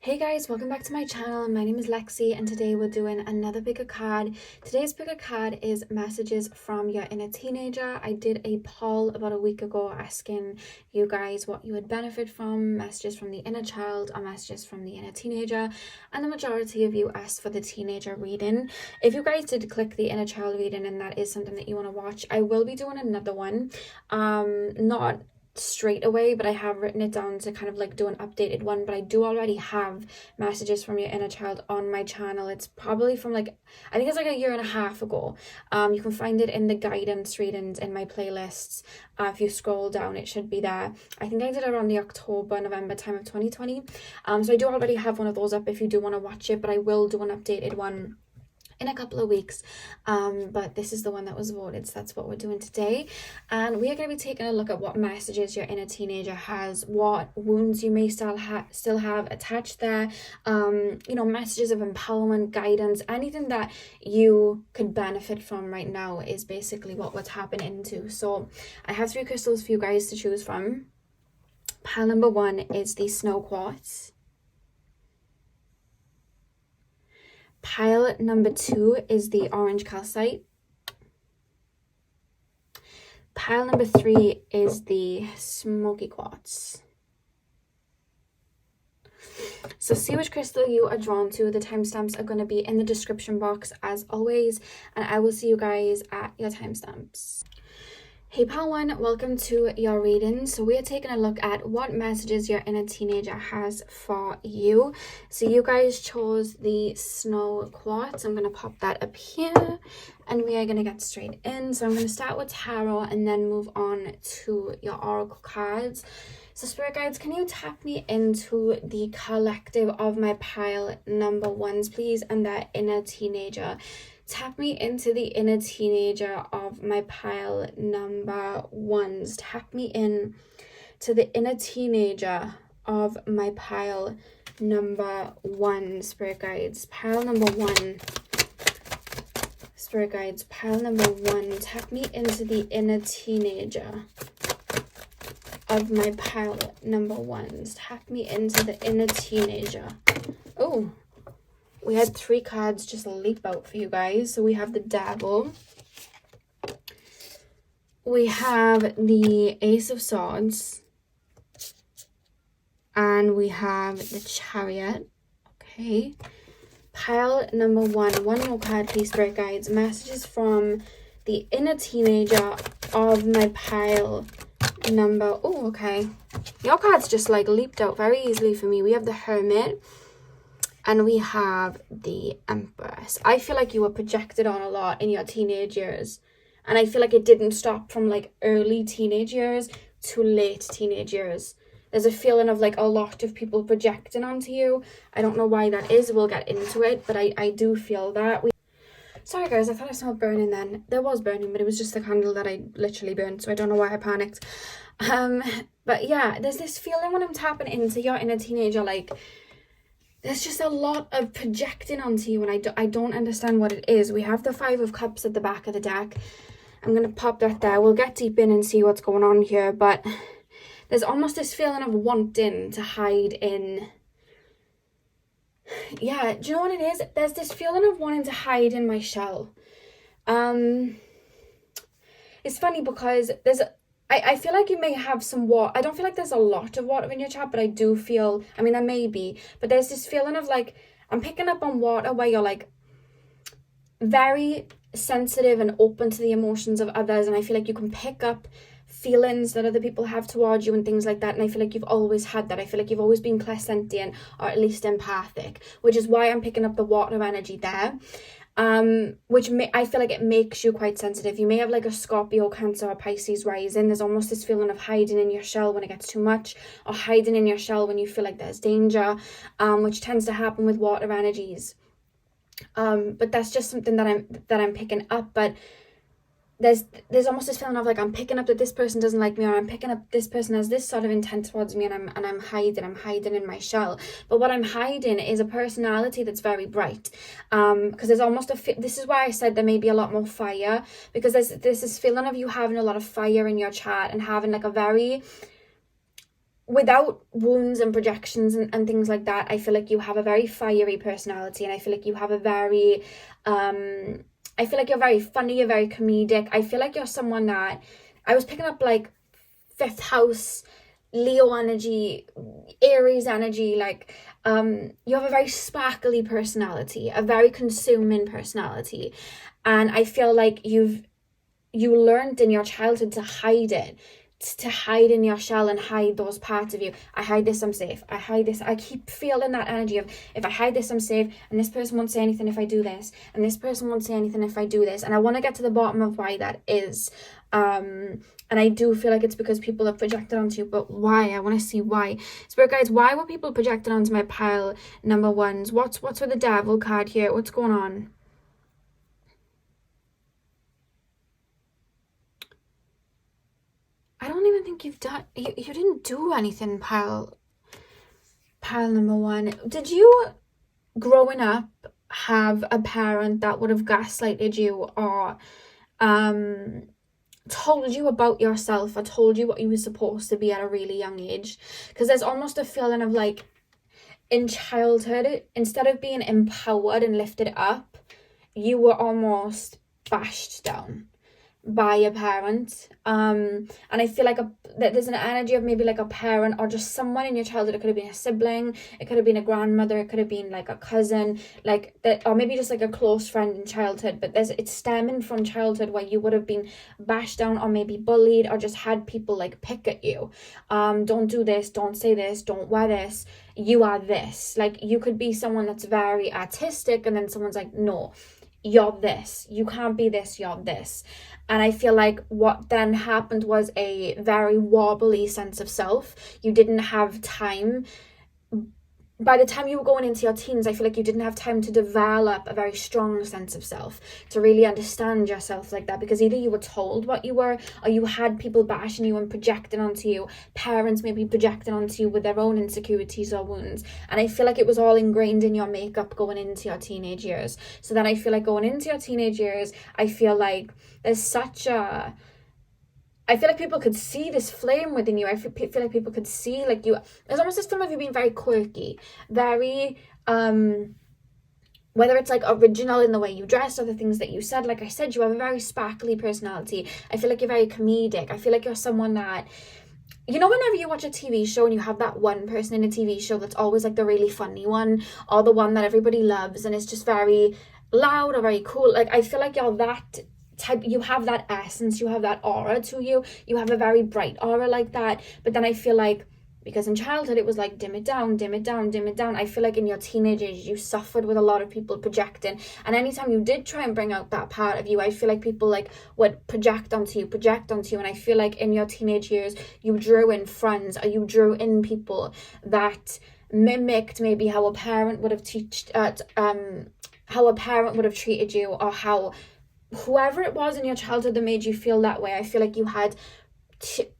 Hey guys, welcome back to my channel. My name is Lexi and today we're doing another pick a card. Today's pick a card is messages from your inner teenager. I did a poll about a week ago asking you guys what you would benefit from, messages from the inner child or messages from the inner teenager, and the majority of you asked for the teenager reading. If you guys did click the inner child reading and that is something that you want to watch, I will be doing another one. Not straight away, but I have written it down to kind of like do an updated one. But I do already have messages from your inner child on my channel. It's probably from I think it's like a year and a half ago. You can find it in the guidance readings in my playlists. If you scroll down, it should be there. I think I did it around the November time of 2020. So I do already have one of those up if you do want to watch it, but I will do an updated one in a couple of weeks, but this is the one that was voted, so that's what we're doing today. And we are going to be taking a look at what messages your inner teenager has, what wounds you may still have attached there, messages of empowerment, guidance, anything that you could benefit from right now is basically what we're tapping into. So I have 3 crystals for you guys to choose from. Pile number 1 is the snow quartz. Pile number 2 is the orange calcite. Pile number 3 is the smoky quartz. So see which crystal you are drawn to. The timestamps are going to be in the description box as always, and I will see you guys at your timestamps. Hey Pile 1, welcome to your reading. So we are taking a look at what messages your inner teenager has for you. So you guys chose the snow quartz. I'm going to pop that up here and we are going to get straight in. So I'm going to start with tarot and then move on to your oracle cards. So spirit guides, can you tap me into the collective of my pile number 1s, please, and that inner teenager? Tap me into the inner teenager of my pile number 1s. Tap me in to the inner teenager of my pile number 1, spirit guides. Pile number 1. Spirit guides, pile number 1. Tap me into the inner teenager of my pile number 1s. Tap me into the inner teenager. Oh, we had 3 cards just leap out for you guys. So we have the Devil. We have the Ace of Swords. And we have the Chariot. Okay. Pile number 1. One more card, please, spirit guides. Messages from the inner teenager of my pile number... Oh, okay. Your cards just leaped out very easily for me. We have the Hermit. And we have the Empress. I feel like you were projected on a lot in your teenage years. And I feel like it didn't stop from early teenage years to late teenage years. There's a feeling of a lot of people projecting onto you. I don't know why that is. We'll get into it. But I do feel that. Sorry guys, I thought I smelled burning then. There was burning, but it was just the candle that I literally burned. So I don't know why I panicked. But yeah, there's this feeling when I'm tapping into your inner teenager, there's just a lot of projecting onto you, and I don't understand what it is. We have the 5 of Cups at the back of the deck. I'm going to pop that there. We'll get deep in and see what's going on here, but there's almost this feeling of wanting to hide in... Yeah, do you know what it is? There's this feeling of wanting to hide in my shell. It's funny because I feel like you may have some water. I don't feel like there's a lot of water in your chart, but I do feel, there may be, but there's this feeling of I'm picking up on water where you're very sensitive and open to the emotions of others. And I feel like you can pick up feelings that other people have towards you and things like that. And I feel like you've always had that. I feel like you've always been clairsentient or at least empathic, which is why I'm picking up the water energy there. I feel like it makes you quite sensitive. You may have a Scorpio, Cancer or Pisces rising. There's almost this feeling of hiding in your shell when it gets too much, or hiding in your shell when you feel like there's danger, which tends to happen with water energies. But that's just something that I'm picking up. But there's almost this feeling of I'm picking up that this person doesn't like me, or I'm picking up this person has this sort of intent towards me, and I'm hiding in my shell. But what I'm hiding is a personality that's very bright, because there's almost this is why I said there may be a lot more fire, because there's this feeling of you having a lot of fire in your chart and having a very without wounds and projections and things like that, I feel like you have a very fiery personality, and I feel like you have a very, I feel like you're very funny, you're very comedic. I feel like you're someone that, I was picking up like 5th house, Leo energy, Aries energy, like you have a very sparkly personality, a very consuming personality, and I feel like you learned in your childhood to hide it, to hide in your shell and hide those parts of you. I hide this, I'm safe. I hide this. I keep feeling that energy of, if I hide this, I'm safe, and this person won't say anything if I do this, and this person won't say anything if I do this. And I want to get to the bottom of why that is. And I do feel like it's because people have projected onto you, but why? I want to see why. Spirit guides, why were people projected onto my pile number ones? What's with the devil card here? What's going on? I don't even think you've done, you didn't do anything, pile number one. Did you, growing up, have a parent that would have gaslighted you, or told you about yourself, or told you what you were supposed to be at a really young age? Because there's almost a feeling of like, in childhood, instead of being empowered and lifted up, you were almost bashed down by a parent. And I feel like that there's an energy of maybe like a parent, or just someone in your childhood. It could have been a sibling, it could have been a grandmother, it could have been like a cousin, like that, or maybe just like a close friend in childhood. But it's stemming from childhood, where you would have been bashed down, or maybe bullied, or just had people like pick at you. Don't do this, don't say this, don't wear this, you are this. Like, you could be someone that's very artistic, and then someone's like, no, you're this, you can't be this, you're this. And I feel like what then happened was a very wobbly sense of self. You didn't have time. By the time you were going into your teens, I feel like you didn't have time to develop a very strong sense of self, to really understand yourself like that, because either you were told what you were, or you had people bashing you and projecting onto you, parents maybe projecting onto you with their own insecurities or wounds. And I feel like it was all ingrained in your makeup going into your teenage years. So then I feel like going into your teenage years, I feel like there's such a, I feel like people could see this flame within you. I feel like people could see, like, you, there's almost this film of you being very quirky, very, whether it's like original in the way you dress or the things that you said. Like I said, you have a very sparkly personality. I feel like you're very comedic. I feel like you're someone that, you know, whenever you watch a TV show and you have that one person in a TV show that's always like the really funny one, or the one that everybody loves and it's just very loud or very cool. Like, I feel like you're that type. You have that essence, you have that aura to you, you have a very bright aura like that. But then I feel like, because in childhood it was like dim it down, dim it down, dim it down, I feel like in your teenage age you suffered with a lot of people projecting, and anytime you did try and bring out that part of you, I feel like people like would project onto you, and I feel like in your teenage years you drew in friends, or you drew in people that mimicked maybe how a parent would have treated you, or how whoever it was in your childhood that made you feel that way. I feel like you had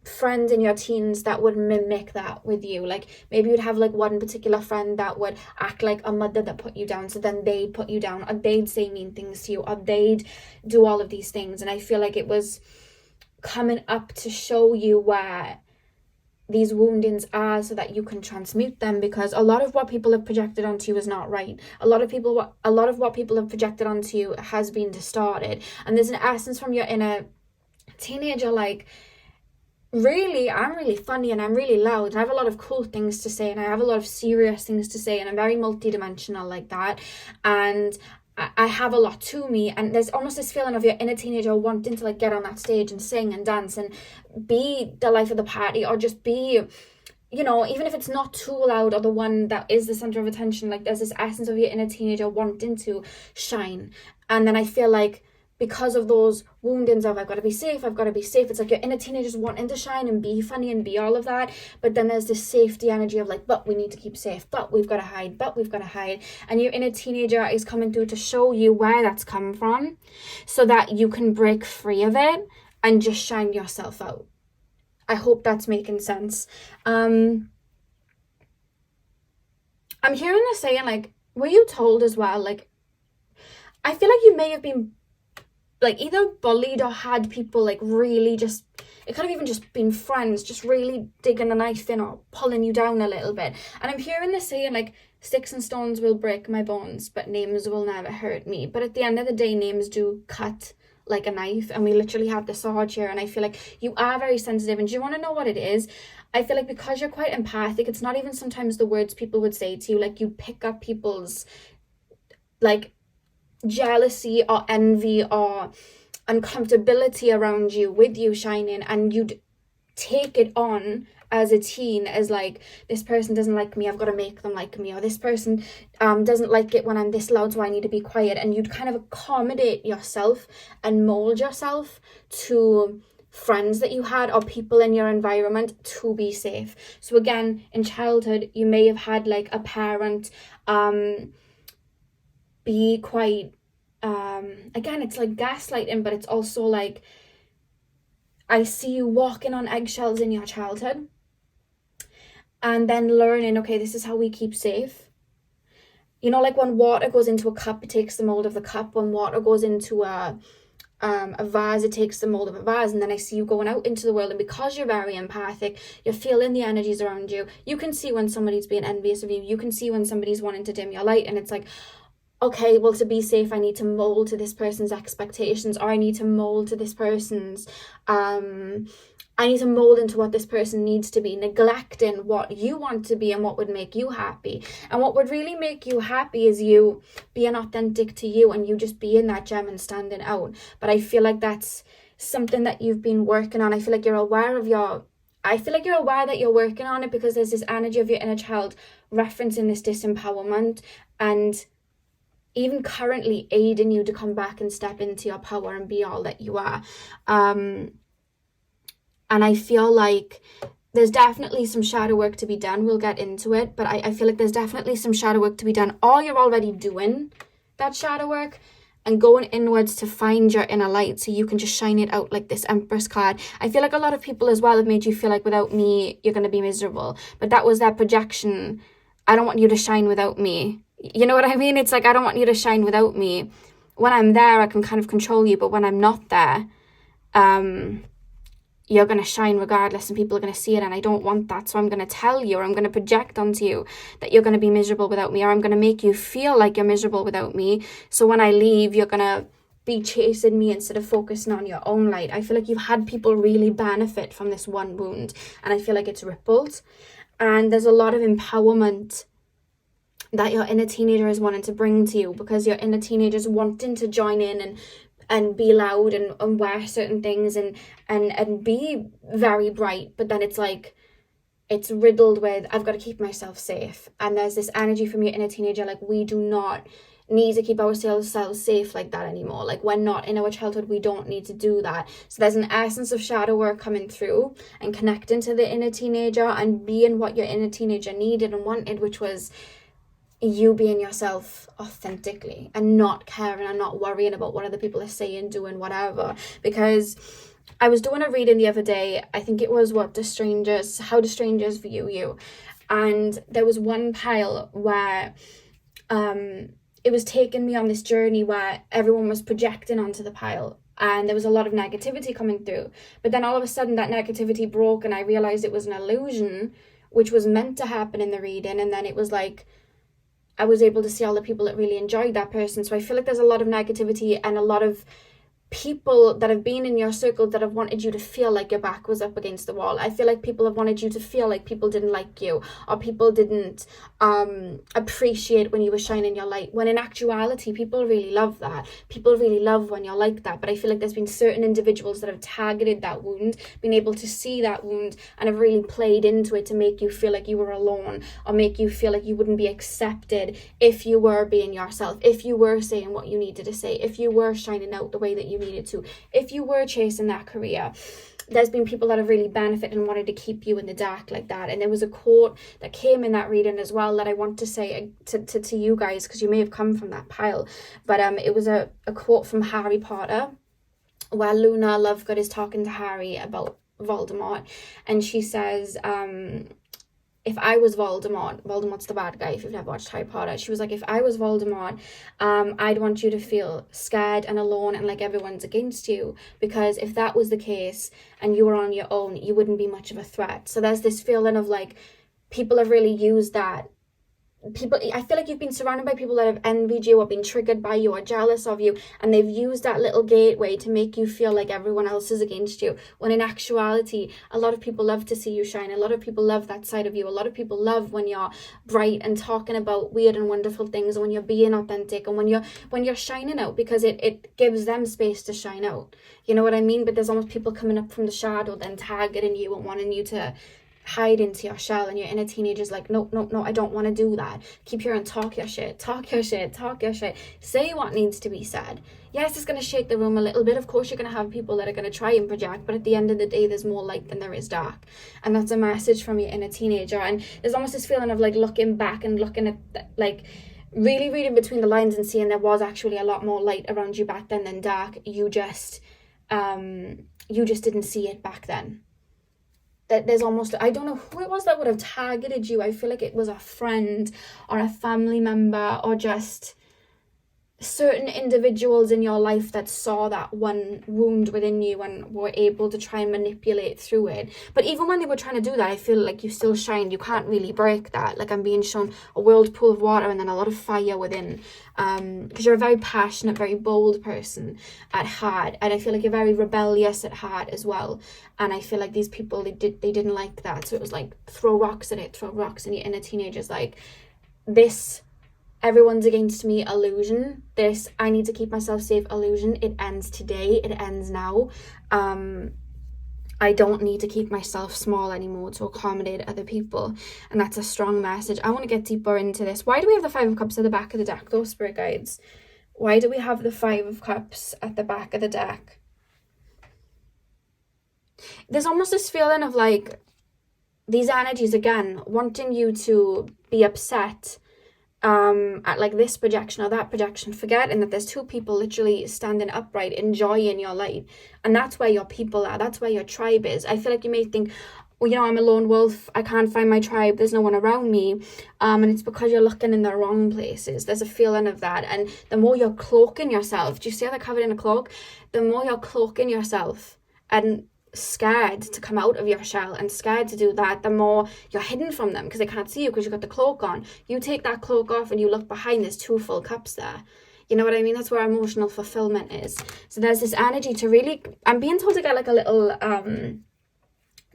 friends in your teens that would mimic that with you. Like, maybe you'd have like one particular friend that would act like a mother that put you down, so then they'd put you down, or they'd say mean things to you, or they'd do all of these things. And I feel like it was coming up to show you where these woundings are, so that you can transmute them, because a lot of what people have projected onto you is not right. A lot of what people have projected onto you has been distorted, and there's an essence from your inner teenager like, really, I'm really funny and I'm really loud and I have a lot of cool things to say and I have a lot of serious things to say and I'm very multidimensional like that, and I have a lot to me. And there's almost this feeling of your inner teenager wanting to like get on that stage and sing and dance and be the life of the party, or just be, you know, even if it's not too loud, or the one that is the center of attention. Like, there's this essence of your inner teenager wanting to shine. And then I feel like, because of those woundings of I've got to be safe, it's like your inner teenagers wanting to shine and be funny and be all of that, but then there's this safety energy of like, but we need to keep safe, but we've got to hide, and your inner teenager is coming through to show you where that's come from, so that you can break free of it and just shine yourself out. I hope that's making sense. I'm hearing this saying, like, were you told as well, like, I feel like you may have been like either bullied or had people like really just, it could have even just been friends just really digging a knife in or pulling you down a little bit. And I'm hearing this saying like, sticks and stones will break my bones, but names will never hurt me. But at the end of the day, names do cut like a knife, and we literally have the sword here. And I feel like you are very sensitive, and do you want to know what it is? I feel like because you're quite empathic, it's not even sometimes the words people would say to you, like you pick up people's like jealousy or envy or uncomfortability around you with you shining, and you'd take it on as a teen as like, this person doesn't like me, I've got to make them like me, or this person doesn't like it when I'm this loud, so I need to be quiet. And you'd kind of accommodate yourself and mold yourself to friends that you had or people in your environment to be safe. So again, in childhood, you may have had like a parent be quite again, it's like gaslighting, but it's also like, I see you walking on eggshells in your childhood and then learning, okay, this is how we keep safe. You know, like when water goes into a cup, it takes the mold of the cup. When water goes into a vase, it takes the mold of a vase. And then I see you going out into the world, and because you're very empathic, you're feeling the energies around you. You can see when somebody's being envious of you. You can see when somebody's wanting to dim your light, and it's like, okay, well, to be safe, I need to mold to this person's expectations, or I need to mold to this person's, I need to mold into what this person needs to be, neglecting what you want to be and what would make you happy. And what would really make you happy is you being authentic to you and you just being that gem and standing out. But I feel like that's something that you've been working on. I feel like you're aware that you're working on it, because there's this energy of your inner child referencing this disempowerment and even currently aiding you to come back and step into your power and be all that you are. And I feel like there's definitely some shadow work to be done. We'll get into it, but I feel like there's definitely some shadow work to be done, or you're already doing that shadow work and going inwards to find your inner light so you can just shine it out, like this Empress card. I feel like a lot of people as well have made you feel like without me, you're going to be miserable. But that was their projection. I don't want you to shine without me. You know what I mean? It's like, I don't want you to shine without me. When I'm there, I can kind of control you, but when I'm not there, you're going to shine regardless, and people are going to see it, and I don't want that. So I'm going to tell you, or I'm going to project onto you that you're going to be miserable without me, or I'm going to make you feel like you're miserable without me. So when I leave, you're going to be chasing me instead of focusing on your own light. I feel like you've had people really benefit from this one wound, and I feel like it's rippled. And there's a lot of empowerment that your inner teenager is wanting to bring to you, because your inner teenager is wanting to join in and be loud and wear certain things and be very bright. But then it's like, it's riddled with, I've got to keep myself safe. And there's this energy from your inner teenager, like, we do not need to keep ourselves safe like that anymore. Like, we're not in our childhood, we don't need to do that. So there's an essence of shadow work coming through and connecting to the inner teenager and being what your inner teenager needed and wanted, which was you being yourself authentically and not caring and not worrying about what other people are saying, doing, whatever. Because I was doing a reading the other day, I think it was how do strangers view you? And there was one pile where it was taking me on this journey where everyone was projecting onto the pile, and there was a lot of negativity coming through. But then all of a sudden that negativity broke, and I realized it was an illusion, which was meant to happen in the reading. And then it was like, I was able to see all the people that really enjoyed that person. So I feel like there's a lot of negativity and a lot of people that have been in your circle that have wanted you to feel like your back was up against the wall. I feel like people have wanted you to feel like people didn't like you, or people didn't appreciate when you were shining your light, when in actuality people really love that. People really love when you're like that. But I feel like there's been certain individuals that have targeted that wound, been able to see that wound, and have really played into it to make you feel like you were alone, or make you feel like you wouldn't be accepted if you were being yourself, if you were saying what you needed to say, if you were shining out the way that you needed to, if you were chasing that career. There's been people that have really benefited and wanted to keep you in the dark like that. And there was a quote that came in that reading as well that I want to say to you guys, because you may have come from that pile. But it was a quote from Harry Potter, where Luna Lovegood is talking to Harry about Voldemort, and she says, if I was Voldemort's the bad guy if you've never watched Harry Potter, she was like, if I was Voldemort, I'd want you to feel scared and alone and like everyone's against you, because if that was the case and you were on your own, you wouldn't be much of a threat. So there's this feeling of like, people have really used that. I feel like you've been surrounded by people that have envied you or been triggered by you or jealous of you, and they've used that little gateway to make you feel like everyone else is against you, when in actuality a lot of people love to see you shine. A lot of people love that side of you. A lot of people love when you're bright and talking about weird and wonderful things, and when you're being authentic, and when you're shining out, because it gives them space to shine out, you know what I mean? But there's almost people coming up from the shadow then targeting you and wanting you to hide into your shell, and your inner teenager's like, no, I don't want to do that. Keep hearing talk your shit, say what needs to be said. Yes, it's going to shake the room a little bit. Of course, you're going to have people that are going to try and project, but at the end of the day, there's more light than there is dark. And that's a message from your inner teenager. And there's almost this feeling of like looking back and looking at like really reading between the lines and seeing there was actually a lot more light around you back then than dark. You just didn't see it back then. That there's almost, I don't know who it was that would have targeted you. I feel like it was a friend or a family member, or just certain individuals in your life that saw that one wound within you and were able to try and manipulate through it. But even when they were trying to do that, I feel like you still shined. You can't really break that. Like, I'm being shown a whirlpool of water and then a lot of fire within, because you're a very passionate, very bold person at heart, and I feel like you're very rebellious at heart as well. And I feel like these people, they didn't like that. So it was like, throw rocks at it, and your inner teenager's like, this everyone's against me illusion, this I need to keep myself safe illusion, it ends today, it ends now. I don't need to keep myself small anymore to accommodate other people. And that's a strong message. I want to get deeper into this. Why do we have the Five of Cups at the back of the deck, though, Spirit Guides? Why do we have the Five of Cups at the back of the deck? There's almost this feeling of like, these energies, again, wanting you to be upset at like this projection or that projection, forgetting that there's two people literally standing upright, enjoying your light. And that's where your people are. That's where your tribe is. I feel like you may think, well, you know, I'm a lone wolf, I can't find my tribe, there's no one around me. And it's because you're looking in the wrong places. There's a feeling of that. And the more you're cloaking yourself, do you see how they're covered in a cloak? The more you're cloaking yourself and scared to come out of your shell and scared to do that, the more you're hidden from them, because they can't see you because you've got the cloak on. You take that cloak off and you look behind, there's two full cups there. You know what I mean? That's where emotional fulfillment is. So there's this energy to really, I'm being told to get like a little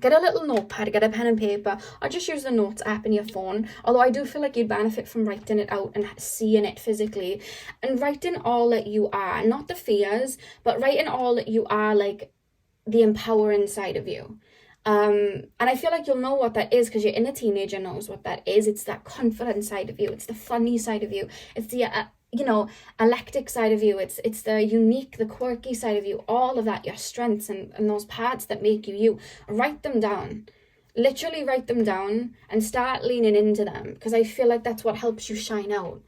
get a little notepad, get a pen and paper, or just use the notes app in your phone. Although I do feel like you'd benefit from writing it out and seeing it physically, and writing all that you are, not the fears, but writing all that you are, like the empowering side of you. And I feel like you'll know what that is because your inner teenager knows what that is. It's that confident side of you. It's the funny side of you. It's the electric side of you. It's the unique, the quirky side of you. All of that, your strengths and those parts that make you you. Write them down. Literally write them down and start leaning into them, because I feel like that's what helps you shine out.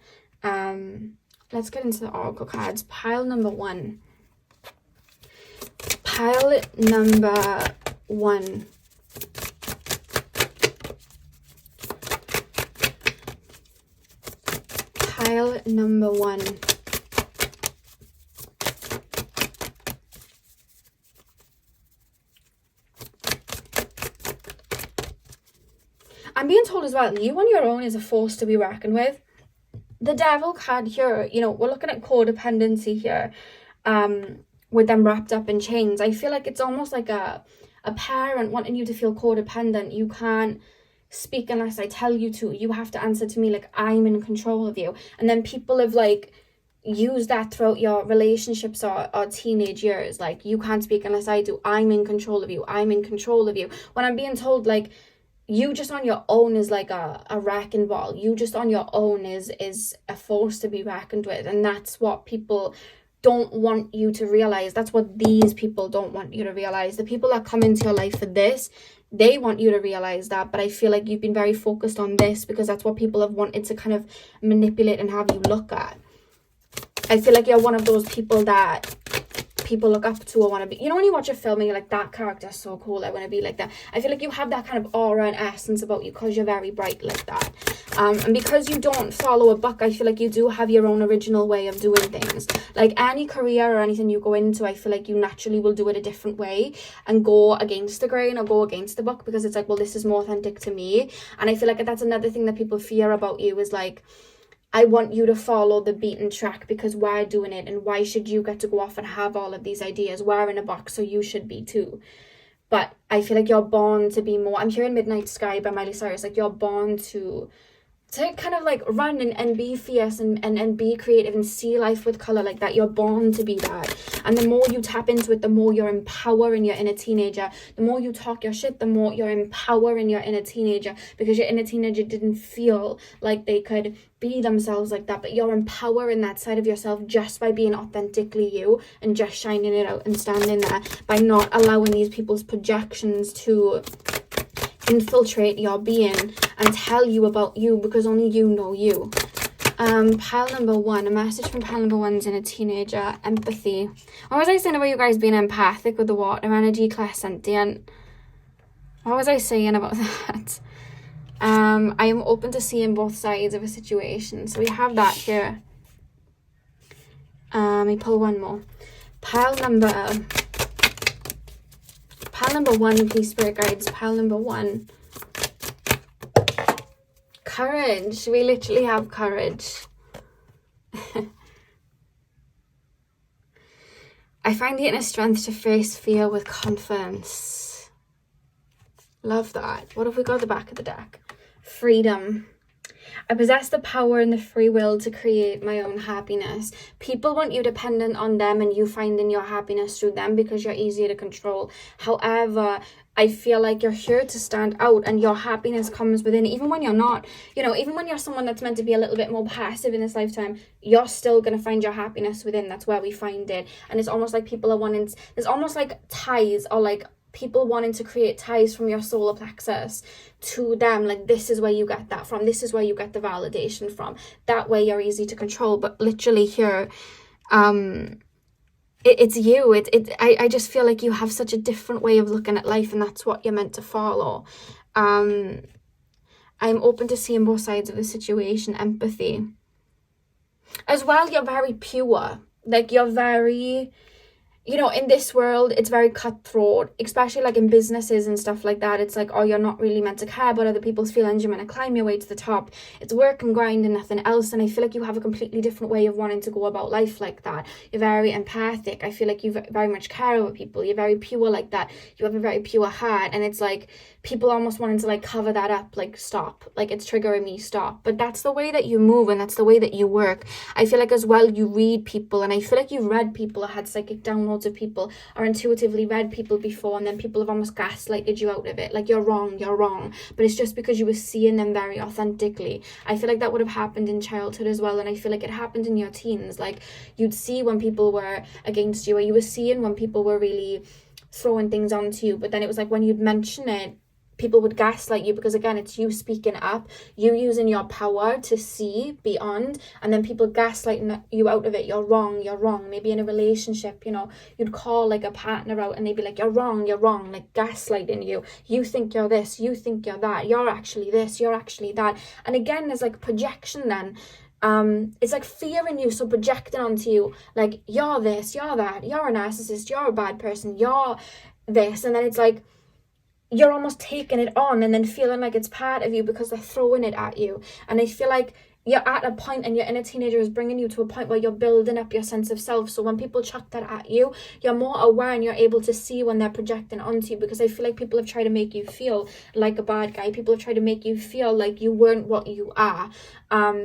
Let's get into the oracle cards. Pile number one. Pile number one. Pile number one. I'm being told as well, you on your own is a force to be reckoned with. The Devil card here, you know, we're looking at codependency here. With them wrapped up in chains. I feel like it's almost like a parent wanting you to feel codependent. You can't speak unless I tell you to. You have to answer to me like I'm in control of you. And then people have like used that throughout your relationships or teenage years. Like, you can't speak unless I do. I'm in control of you. I'm in control of you. When I'm being told like, you just on your own is like a wrecking ball. You just on your own is a force to be reckoned with. And that's what people don't want you to realize. That's what these people don't want you to realize. The people that come into your life for this, they want you to realize that. But I feel like you've been very focused on this because that's what people have wanted to kind of manipulate and have you look at. I feel like you're one of those people that people look up to or want to be. You know when you watch a film and you're like, that character's so cool, I want to be like that. I feel like you have that kind of aura and essence about you because you're very bright like that. And because you don't follow a book, I feel like you do have your own original way of doing things. Like any career or anything you go into, I feel like you naturally will do it a different way and go against the grain or go against the book, because it's like, well, this is more authentic to me. And I feel like that's another thing that people fear about you, is like, I want you to follow the beaten track because we're doing it, and why should you get to go off and have all of these ideas? We're in a box, so you should be too. But I feel like you're born to be more. I'm hearing Midnight Sky by Miley Cyrus. Like, you're born to kind of like run and be fierce and be creative and see life with color like that. You're born to be that. And the more you tap into it, the more you're empowering your inner teenager. The more you talk your shit, the more you're empowering your inner teenager, because your inner teenager didn't feel like they could be themselves like that. But you're empowering that side of yourself just by being authentically you and just shining it out and standing there, by not allowing these people's projections to infiltrate your being and tell you about you, because only you know you. Pile number 1, a message from pile number 1's in a teenager. Empathy. What was I saying about you guys being empathic with the water energy? Clairsentient. What was I saying about that? I am open to seeing both sides of a situation. So we have that here. Let me pull one more. Pile number 1, please, spirit guides. Pile number 1. Courage. We literally have courage. I find the inner strength to face fear with confidence. Love that. What have we got at the back of the deck? Freedom. I possess the power and the free will to create my own happiness. People want you dependent on them and you finding your happiness through them because you're easier to control. However, I feel like you're here to stand out, and your happiness comes within, even when you're not. You know, even when you're someone that's meant to be a little bit more passive in this lifetime, you're still going to find your happiness within. That's where we find it. And it's almost like people are wanting, there's almost like ties, or like people wanting to create ties from your solar plexus to them. Like, this is where you get that from. This is where you get the validation from. That way you're easy to control. But literally here, it's you. I just feel like you have such a different way of looking at life, and that's what you're meant to follow. I'm open to seeing both sides of the situation. Empathy. As well, you're very pure. Like, you're very, you know, in this world, it's very cutthroat, especially like in businesses and stuff like that. It's like, oh, you're not really meant to care about other people's feelings. You're meant to climb your way to the top. It's work and grind and nothing else. And I feel like you have a completely different way of wanting to go about life like that. You're very empathic. I feel like you very much care about people. You're very pure like that. You have a very pure heart. And it's like, people almost wanting to like cover that up, like, stop, like, it's triggering me, stop. But that's the way that you move, and that's the way that you work. I feel like as well, you read people, and I feel like you've read people or had psychic downloads of people or intuitively read people before, and then people have almost gaslighted you out of it, like, you're wrong, but it's just because you were seeing them very authentically. I feel like that would have happened in childhood as well, and I feel like it happened in your teens. Like, you'd see when people were against you, or you were seeing when people were really throwing things onto you, but then it was like when you'd mention it, people would gaslight you, because again, it's you speaking up, you using your power to see beyond, and then people gaslighting you out of it. You're wrong. Maybe in a relationship, you know, you'd call like a partner out and they'd be like, you're wrong, like gaslighting you. You think you're this, you think you're that, you're actually this, you're actually that. And again, there's like projection then. It's like fear in you, so projecting onto you, like, you're this, you're that, you're a narcissist, you're a bad person, you're this. And then it's like, you're almost taking it on and then feeling like it's part of you because they're throwing it at you. And I feel like you're at a point, and your inner teenager is bringing you to a point where you're building up your sense of self. So when people chuck that at you, you're more aware and you're able to see when they're projecting onto you, because I feel like people have tried to make you feel like a bad guy. People have tried to make you feel like you weren't what you are,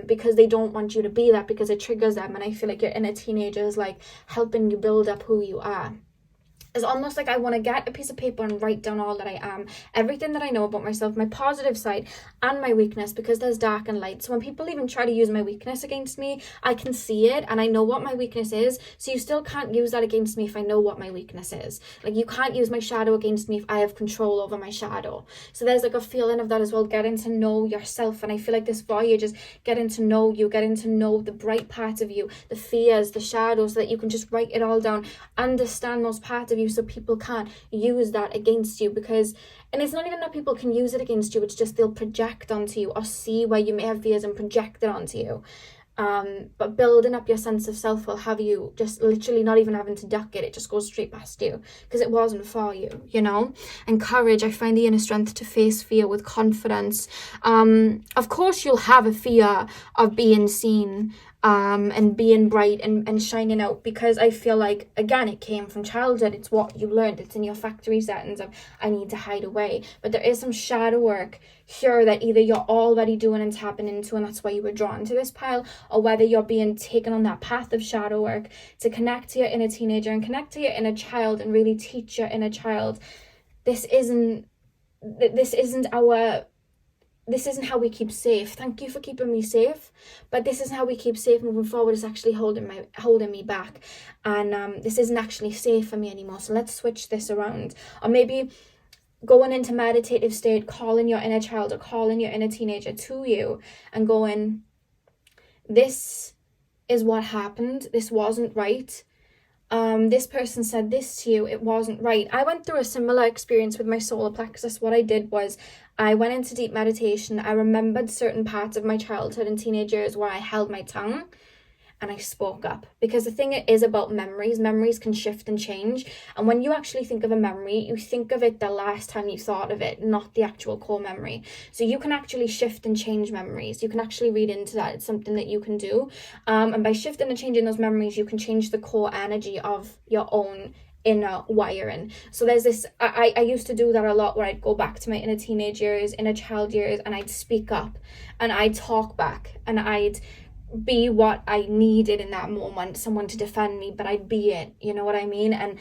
because they don't want you to be that, because it triggers them. And I feel like your inner teenager is like helping you build up who you are. It's almost like I want to get a piece of paper and write down all that I am, everything that I know about myself, my positive side and my weakness, because there's dark and light. So when people even try to use my weakness against me, I can see it and I know what my weakness is. So you still can't use that against me if I know what my weakness is. Like, you can't use my shadow against me if I have control over my shadow. So there's like a feeling of that as well, getting to know yourself. And I feel like this voyage is getting to know you, getting to know the bright parts of you, the fears, the shadows, so that you can just write it all down, understand those parts of you, so people can't use that against you. Because, and it's not even that people can use it against you, it's just they'll project onto you or see where you may have fears and project it onto you. But building up your sense of self will have you just literally not even having to duck it. It just goes straight past you because it wasn't for you, you know. And courage, I find the inner strength to face fear with confidence. Of course you'll have a fear of being seen, and being bright and shining out, because I feel like, again, it came from childhood. It's what you learned. It's in your factory settings of, I need to hide away. But there is some shadow work here that either you're already doing and tapping into, and that's why you were drawn to this pile, or whether you're being taken on that path of shadow work to connect to your inner teenager and connect to your inner child and really teach your inner child, this isn't how we keep safe. Thank you for keeping me safe, but this isn't how we keep safe moving forward. It's actually holding me back, and this isn't actually safe for me anymore. So let's switch this around. Or maybe going into meditative state, calling your inner child or calling your inner teenager to you and going, this is what happened. This wasn't right. This person said this to you, it wasn't right. I went through a similar experience with my solar plexus. What I did was I went into deep meditation. I remembered certain parts of my childhood and teenage years where I held my tongue and I spoke up, because the thing is about memories can shift and change. And when you actually think of a memory, you think of it the last time you thought of it, not the actual core memory. So you can actually shift and change memories. You can actually read into that. It's something that you can do. And by shifting and changing those memories, you can change the core energy of your own inner wiring. So there's this, I used to do that a lot, where I'd go back to my inner teenage years, inner child years, and I'd speak up and I'd talk back and I'd be what I needed in that moment, someone to defend me, but I'd be it, you know what I mean? And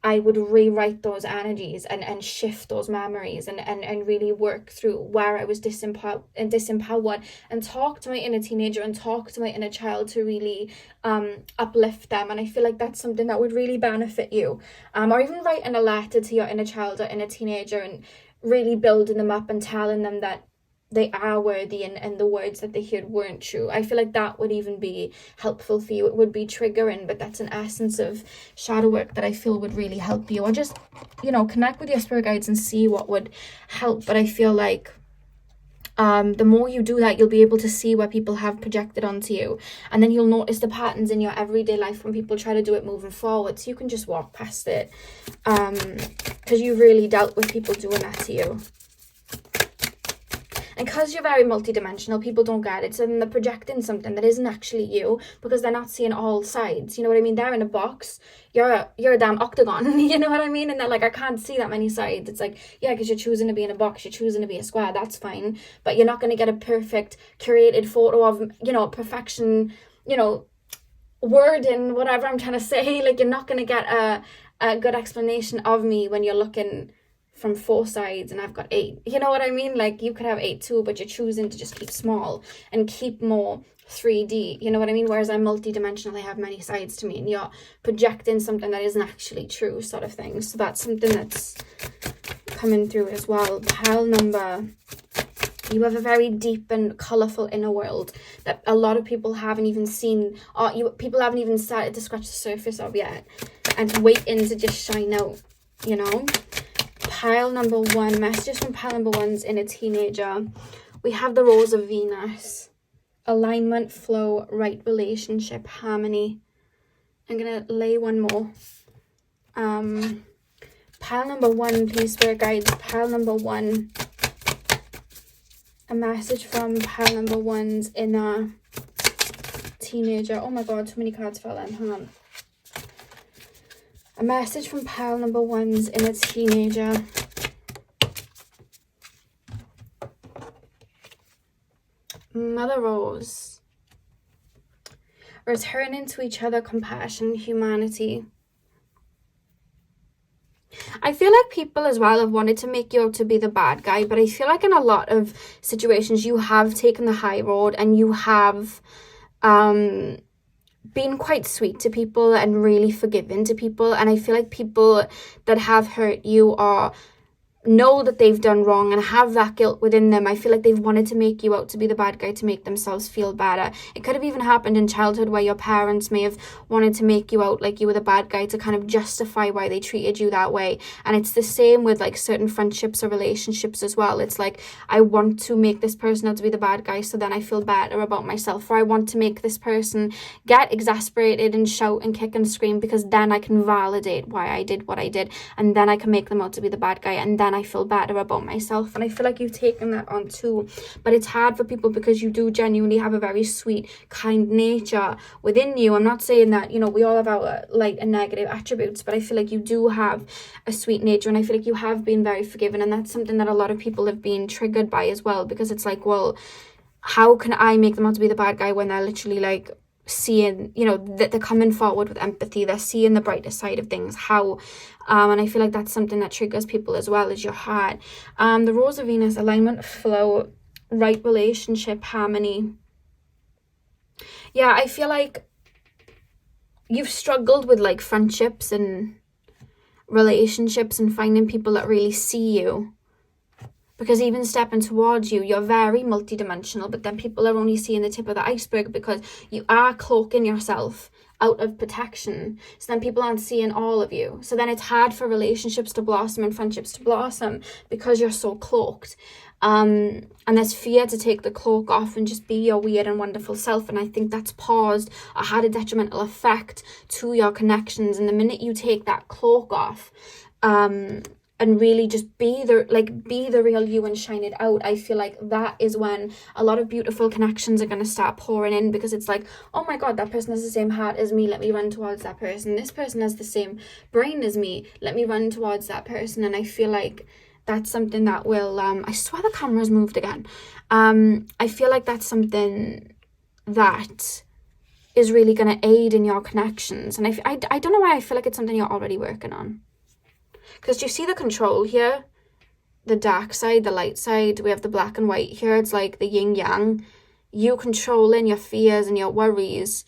I would rewrite those energies and shift those memories and really work through where I was disempowered and talk to my inner teenager and talk to my inner child to really uplift them. And I feel like that's something that would really benefit you. Or even writing a letter to your inner child or inner teenager and really building them up and telling them that they are worthy and the words that they heard weren't true. I feel like that would even be helpful for you. It would be triggering, but that's an essence of shadow work that I feel would really help you. Or just, you know, connect with your spirit guides and see what would help. But I feel like the more you do that, you'll be able to see where people have projected onto you, and then you'll notice the patterns in your everyday life when people try to do it moving forward, so you can just walk past it, because you really dealt with people doing that to you. And because you're very multidimensional, people don't get it. So then they're projecting something that isn't actually you, because they're not seeing all sides. You know what I mean? They're in a box. You're a damn octagon. You know what I mean? And they're like, I can't see that many sides. It's like, yeah, because you're choosing to be in a box. You're choosing to be a square. That's fine. But you're not going to get a perfect curated photo of, you know, perfection, you know, wording, whatever I'm trying to say. Like, you're not going to get a good explanation of me when you're looking from 4 sides and I've got 8. You know what I mean? Like, you could have 8 too, but you're choosing to just keep small and keep more 3D. You know what I mean? Whereas I'm multidimensional, I have many sides to me, and you're projecting something that isn't actually true, sort of thing. So that's something that's coming through as well. Pile number, you have a very deep and colourful inner world that a lot of people haven't even seen, or people haven't even started to scratch the surface of yet, and waiting to just shine out, you know? Pile number 1, messages from pile number 1's inner teenager. We have the Rose of Venus. Alignment, flow, right relationship, harmony. I'm going to lay one more. Pile number 1, please, spirit guides. Pile number 1. A message from pile number 1's inner teenager. Oh my god, too many cards fell in. Hang on. A message from pile number 1's inner teenager. Mother Rose. Returning to each other, compassion, humanity. I feel like people as well have wanted to make you out to be the bad guy, but I feel like in a lot of situations you have taken the high road and you have been quite sweet to people and really forgiving to people. And I feel like people that have hurt you are know that they've done wrong and have that guilt within them. I feel like they've wanted to make you out to be the bad guy to make themselves feel better. It could have even happened in childhood where your parents may have wanted to make you out like you were the bad guy to kind of justify why they treated you that way. And it's the same with like certain friendships or relationships as well. It's like, I want to make this person out to be the bad guy so then I feel better about myself, or I want to make this person get exasperated and shout and kick and scream because then I can validate why I did what I did, and then I can make them out to be the bad guy, and then I feel better about myself. And I feel like you've taken that on too. But it's hard for people because you do genuinely have a very sweet, kind nature within you. I'm not saying that, you know, we all have our light and negative attributes, but I feel like you do have a sweet nature, and I feel like you have been very forgiving, and that's something that a lot of people have been triggered by as well, because it's like, well, how can I make them out to be the bad guy when they're literally like seeing, you know, that they're coming forward with empathy, they're seeing the brighter side of things. How and I feel like that's something that triggers people as well, as your heart. The Rose of Venus, alignment, flow, right relationship, harmony. Yeah, I feel like you've struggled with like friendships and relationships and finding people that really see you, because even stepping towards you, you're very multidimensional, but then people are only seeing the tip of the iceberg because you are cloaking yourself out of protection. So then people aren't seeing all of you. So then it's hard for relationships to blossom and friendships to blossom because you're so cloaked. And there's fear to take the cloak off and just be your weird and wonderful self. And I think that's paused or had a detrimental effect to your connections. And the minute you take that cloak off, and really just be the real you and shine it out, I feel like that is when a lot of beautiful connections are going to start pouring in, because it's like, oh my god, that person has the same heart as me, let me run towards that person. This person has the same brain as me, let me run towards that person. And I feel like that's something that will I swear the camera's moved again. I feel like that's something that is really going to aid in your connections. And I don't know why I feel like it's something you're already working on. Because do you see the control here? The dark side, the light side. We have the black and white here. It's like the yin yang. You controlling your fears and your worries.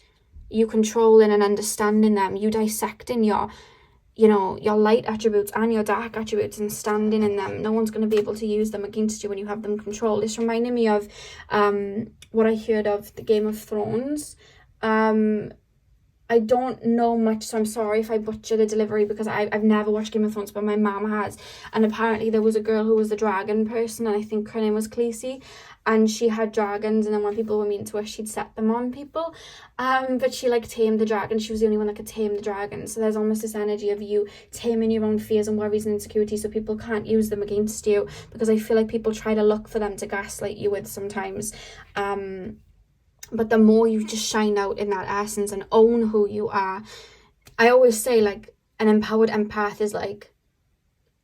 You controlling and understanding them. You dissecting your, you know, your light attributes and your dark attributes and standing in them. No one's going to be able to use them against you when you have them controlled. This reminded me of what I heard of the Game of Thrones. I don't know much, so I'm sorry if I butcher the delivery, because I've never watched Game of Thrones, but my mom has. And apparently there was a girl who was the dragon person, and I think her name was Khaleesi, and she had dragons, and then when people were mean to her, she'd set them on people. But she like tamed the dragon. She was the only one that could tame the dragon. So there's almost this energy of you taming your own fears and worries and insecurities so people can't use them against you, because I feel like people try to look for them to gaslight you with sometimes. But the more you just shine out in that essence and own who you are, I always say like an empowered empath is like,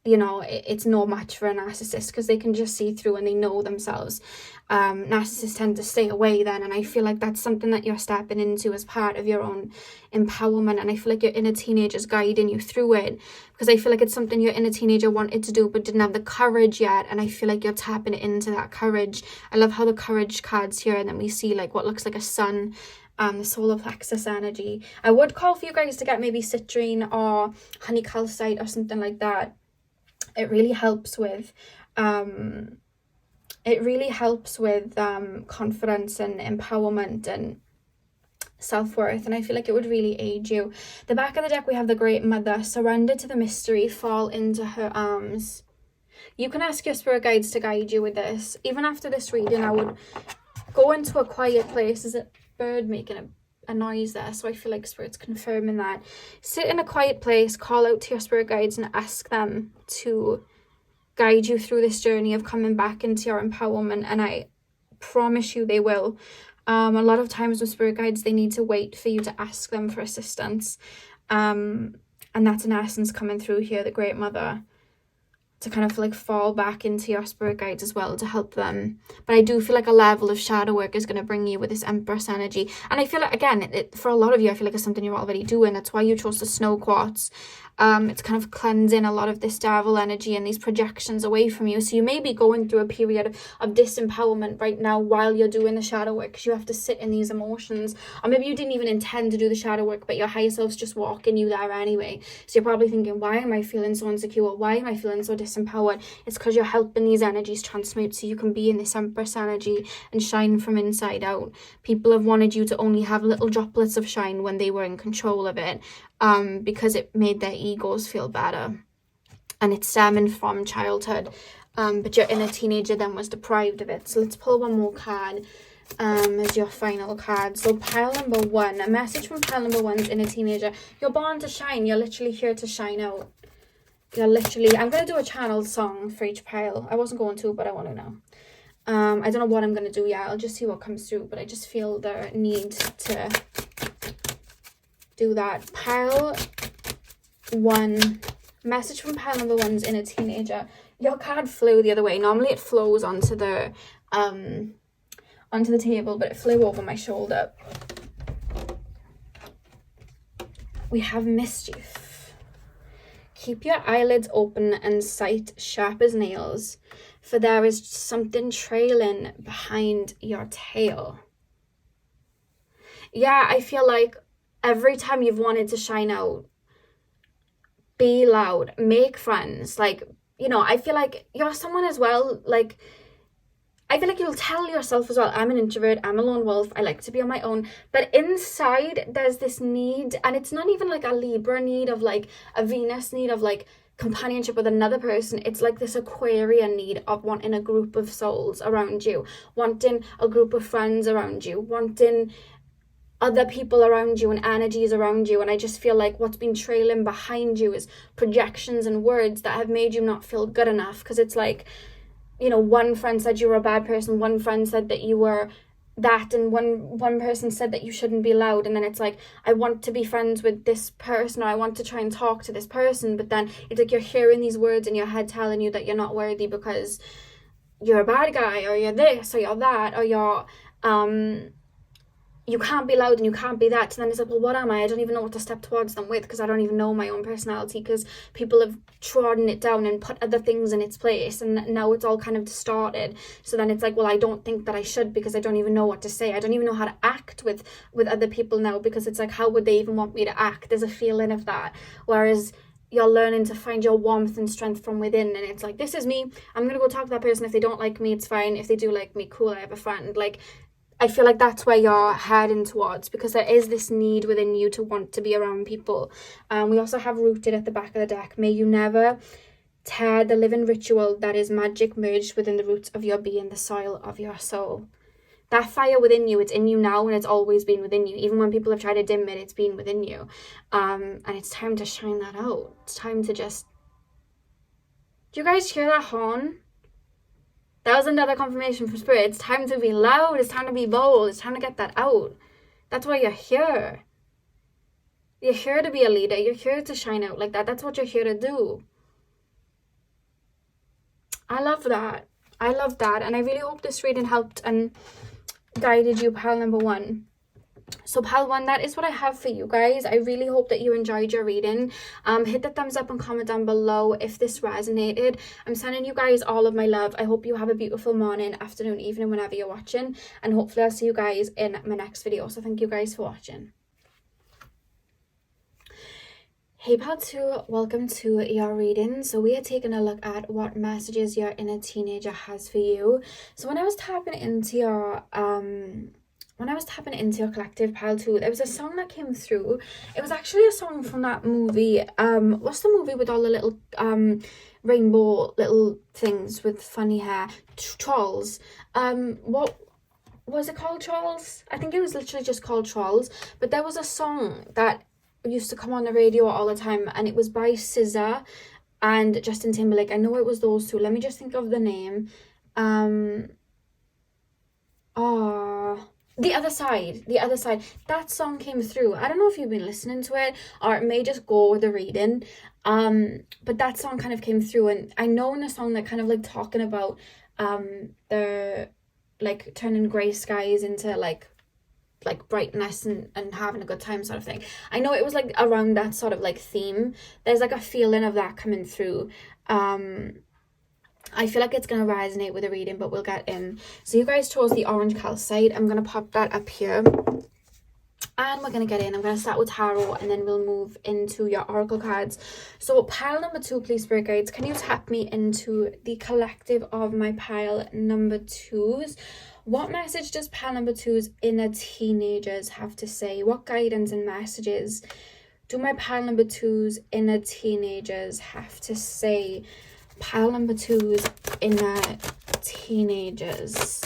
you know, it's no match for a narcissist, because they can just see through and they know themselves. Narcissists tend to stay away then, and I feel like that's something that you're stepping into as part of your own empowerment. And I feel like your inner teenager's guiding you through it, because I feel like it's something your inner teenager wanted to do but didn't have the courage yet, and I feel like you're tapping into that courage. I love how the courage card's here, and then we see like what looks like a sun, the solar plexus energy. I would call for you guys to get maybe citrine or honey calcite or something like that. It really helps with confidence and empowerment and self-worth, and I feel like it would really aid you. The back of the deck, we have the Great Mother. Surrender to the mystery, fall into her arms. You can ask your spirit guides to guide you with this. Even after this reading, I would go into a quiet place. There's a bird making a noise there, so I feel like spirit's confirming that. Sit in a quiet place, call out to your spirit guides and ask them to guide you through this journey of coming back into your empowerment, and I promise you they will. A lot of times with spirit guides, they need to wait for you to ask them for assistance, and that's in essence coming through here, the Great Mother. to kind of like fall back into your spirit guides as well to help them. But I do feel like a level of shadow work is going to bring you with this Empress energy. And I feel like, again, for a lot of you, I feel like it's something you're already doing. That's why you chose the snow quartz. It's kind of cleansing a lot of this devil energy and these projections away from you. So you may be going through a period of disempowerment right now while you're doing the shadow work, because you have to sit in these emotions. Or maybe you didn't even intend to do the shadow work, but your higher self's just walking you there anyway. So you're probably thinking, why am I feeling so insecure? Why am I feeling so disempowered? It's because you're helping these energies transmute so you can be in this Empress energy and shine from inside out. People have wanted you to only have little droplets of shine when they were in control of it, because it made their egos feel better, and it's stemming from childhood, but your inner teenager then was deprived of it. So let's pull one more card as your final card. So pile number 1, a message from pile number 1's inner teenager. You're born to shine. You're literally here to shine out. You're literally, I'm going to do a channeled song for each pile. I wasn't going to, but I want to now. I don't know what I'm going to do yet. I'll just see what comes through, but I just feel the need to do that. Pile 1, message from pile number 1's inner teenager. Your card flew the other way. Normally it flows onto the table, but it flew over my shoulder. We have mischief. Keep your eyelids open and sight sharp as nails, for there is something trailing behind your tail. Yeah, I feel like every time you've wanted to shine out, be loud, make friends. Like, you know, I feel like you're someone as well, like, I feel like you'll tell yourself as well, I'm an introvert, I'm a lone wolf, I like to be on my own. But inside, there's this need, and it's not even like a Libra need of like a Venus need of like companionship with another person. It's like this Aquarian need of wanting a group of souls around you, wanting a group of friends around you, wanting other people around you and energies around you. And I just feel like what's been trailing behind you is projections and words that have made you not feel good enough. Because it's like, you know, one friend said you were a bad person, one friend said that you were that, and one person said that you shouldn't be loud, and then it's like, I want to be friends with this person, or I want to try and talk to this person, but then it's like you're hearing these words in your head telling you that you're not worthy because you're a bad guy, or you're this, or you're that, or you're you can't be loud and you can't be that. And then it's like, well, what am I? I don't even know what to step towards them with, because I don't even know my own personality, because people have trodden it down and put other things in its place, and now it's all kind of distorted. So then it's like, well, I don't think that I should, because I don't even know what to say. I don't even know how to act with other people now, because it's like, how would they even want me to act? There's a feeling of that. Whereas you're learning to find your warmth and strength from within, and it's like, this is me. I'm gonna go talk to that person. If they don't like me, it's fine. If they do like me, cool, I have a friend. Like, I feel like that's where you're heading towards, because there is this need within you to want to be around people. We also have rooted at the back of the deck. May you never tear the living ritual that is magic merged within the roots of your being, the soil of your soul. That fire within you, it's in you now, and it's always been within you. Even when people have tried to dim it, it's been within you. And it's time to shine that out. It's time to just... Do you guys hear that horn? That was another confirmation from Spirit. It's time to be loud. It's time to be bold. It's time to get that out. That's why you're here. You're here to be a leader. You're here to shine out like that. That's what you're here to do. I love that. I love that. And I really hope this reading helped and guided you, pile number 1. So pile 1, that is what I have for you guys. I really hope that you enjoyed your reading. Hit the thumbs up and comment down below if this resonated. I'm sending you guys all of my love. I hope you have a beautiful morning, afternoon, evening, whenever you're watching, and hopefully I'll see you guys in my next video. So thank you guys for watching. Hey pile 2, welcome to your reading. So we are taking a look at what messages your inner teenager has for you. So when I was tapping into your collective, pile 2, there was a song that came through. It was actually a song from that movie. What's the movie with all the little rainbow little things with funny hair? Trolls. What was it called? Trolls? I think it was literally just called Trolls. But there was a song that used to come on the radio all the time, and it was by SZA and Justin Timberlake. I know it was those two. Let me just think of the name. The other side, that song came through. I don't know if you've been listening to it, or it may just go with the reading. But that song kind of came through, and I know in the song they're kind of like talking about the like turning grey skies into like brightness and having a good time sort of thing. I know it was like around that sort of like theme. There's like a feeling of that coming through. I feel like it's going to resonate with the reading, but we'll get in. So you guys chose the orange calcite. I'm going to pop that up here. And we're going to get in. I'm going to start with tarot, and then we'll move into your oracle cards. So pile number 2, please, spirit guides. Can you tap me into the collective of my pile number 2s? What message does pile number 2's inner teenagers have to say? What guidance and messages do my pile number 2's inner teenagers have to say? Pile number 2's inner teenagers.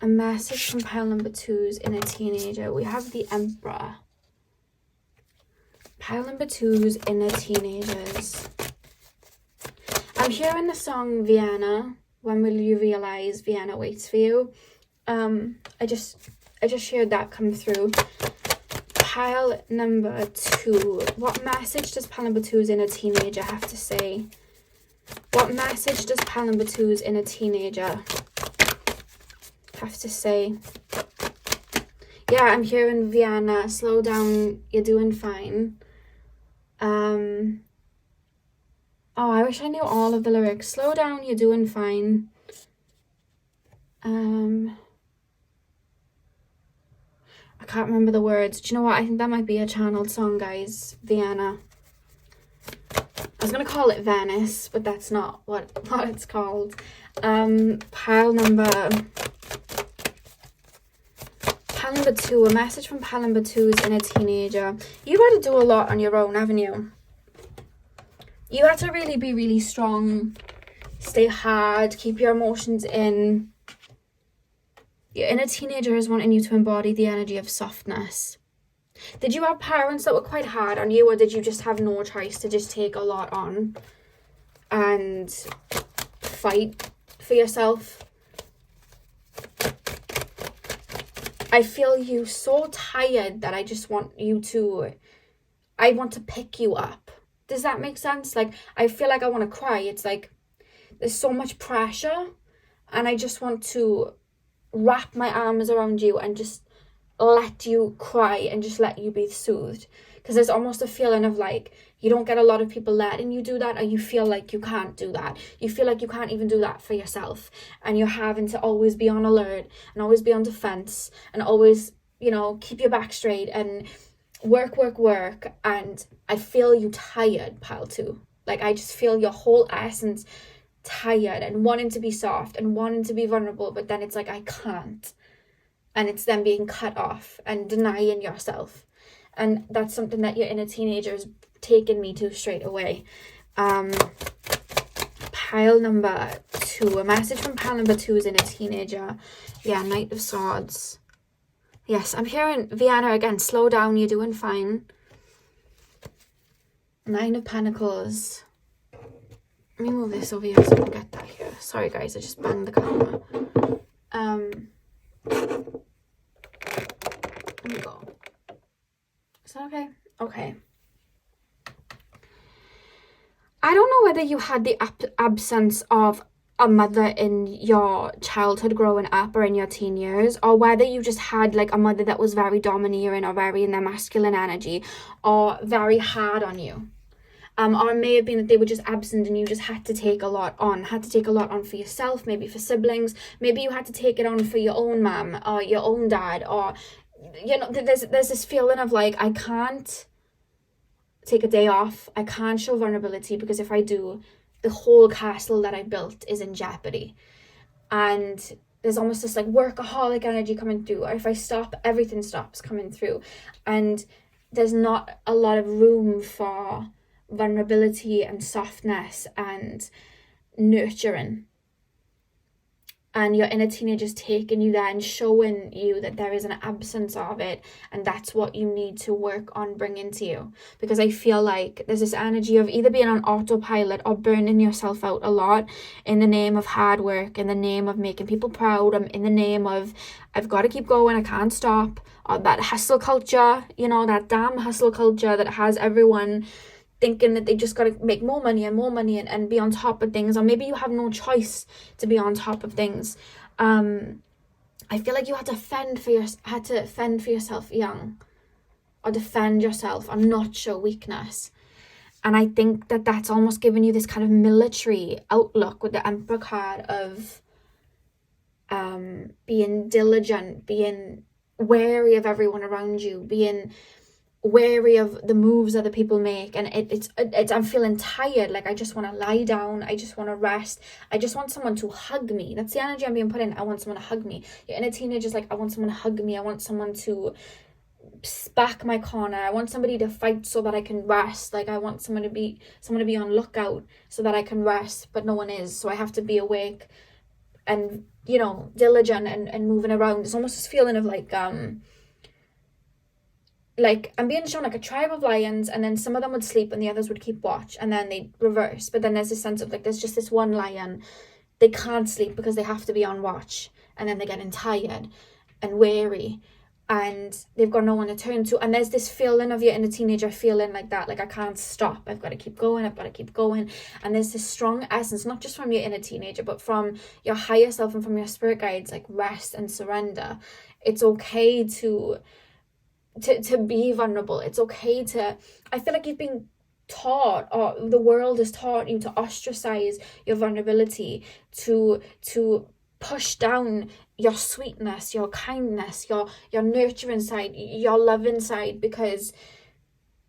A message from pile number 2's inner teenager. We have the Emperor. Pile number 2's inner teenagers. I'm hearing the song Vienna. When will you realize Vienna waits for you? I just shared that come through. Pile number 2. What message does pile number 2's inner teenager have to say? What message does pile number 2's inner teenager have to say? Yeah, I'm hearing Vienna. Slow down. You're doing fine. Oh, I wish I knew all of the lyrics. Slow down. You're doing fine. I can't remember the words. Do you know what? I think that might be a channeled song, guys. Vienna. I was going to call it Venice, but that's not what it's called. Pile number 2. A message from pile number 2's inner teenager. You've had to do a lot on your own, haven't you? You had to really be really strong. Stay hard. Keep your emotions in. Your inner teenager is wanting you to embody the energy of softness. Did you have parents that were quite hard on you, or did you just have no choice to just take a lot on and fight for yourself? I feel you so tired that I just want I want to pick you up. Does that make sense? Like, I feel like I want to cry. It's like there's so much pressure, and I just want to wrap my arms around you and just let you cry and just let you be soothed, because there's almost a feeling of like you don't get a lot of people letting you do that, or you feel like you can't do that. You feel like you can't even do that for yourself, and you're having to always be on alert and always be on defense and always, you know, keep your back straight and work. And I feel you tired, pile 2. Like, I just feel your whole essence tired and wanting to be soft and wanting to be vulnerable, but then it's like I can't. And it's then being cut off and denying yourself. And that's something that your inner teenager is taking me to straight away. Pile number 2. A message from pile number 2's inner teenager. Yeah, Knight of Swords. Yes, I'm hearing Vienna again. Slow down, you're doing fine. 9 of Pentacles. Let me move this over here so I can get that here. Sorry guys, I just banged the camera. Let me go. Is that okay? Okay. I don't know whether you had the absence of a mother in your childhood growing up or in your teen years, or whether you just had like a mother that was very domineering or very in their masculine energy or very hard on you. Or it may have been that they were just absent and you just had to take a lot on for yourself, maybe for siblings. Maybe you had to take it on for your own mum or your own dad, or, you know, there's this feeling of like, I can't take a day off. I can't show vulnerability, because if I do, the whole castle that I built is in jeopardy. And there's almost this like workaholic energy coming through, or if I stop, everything stops coming through. And there's not a lot of room for vulnerability and softness and nurturing. and your inner teenager's taking you there and showing you that there is an absence of it, and that's what you need to work on bringing to you. Because I feel like there's this energy of either being on autopilot or burning yourself out a lot in the name of hard work, in the name of making people proud, in the name of I've got to keep going, I can't stop, or that hustle culture, you know, that damn hustle culture that has everyone thinking that they just got to make more money and be on top of things. Or maybe you have no choice to be on top of things. I feel like you had to fend for yourself young, or defend yourself, or not show weakness. And I think that that's almost giving you this kind of military outlook with the Emperor card of being diligent, being wary of everyone around you, being wary of the moves other people make. And it's I'm feeling tired, like I just want to lie down, I just want to rest, I just want someone to hug me. That's the energy I'm being put in. I want someone to hug me. Your inner teenager's like, I want someone to hug me, I want someone to back my corner, I want somebody to fight so that I can rest. Like I want someone to be on lookout so that I can rest, but no one is, so I have to be awake and, you know, diligent and moving around. It's almost this feeling of like I'm being shown like a tribe of lions, and then some of them would sleep and the others would keep watch, and then they'd reverse. But then there's this sense of like there's just this one lion, they can't sleep because they have to be on watch, and then they're getting tired and weary, and they've got no one to turn to. And there's this feeling of your inner teenager feeling like that, like I can't stop, I've got to keep going. And there's this strong essence, not just from your inner teenager, but from your higher self and from your spirit guides, like rest and surrender. It's okay to be vulnerable. It's okay to, I feel like you've been taught, or the world has taught you, to ostracize your vulnerability, to push down your sweetness, your kindness, your nurturing side, your loving side, because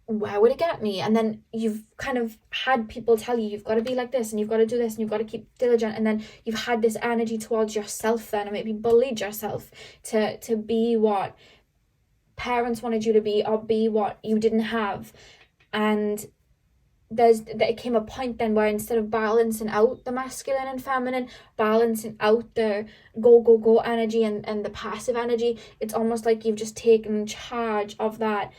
where would it get me? And then you've kind of had people tell you you've got to be like this, and you've got to do this, and you've got to keep diligent, and then you've had this energy towards yourself then, and maybe bullied yourself to be what parents wanted you to be, or be what you didn't have. And there came a point then where instead of balancing out the masculine and feminine, balancing out the go energy and the passive energy, it's almost like you've just taken charge of that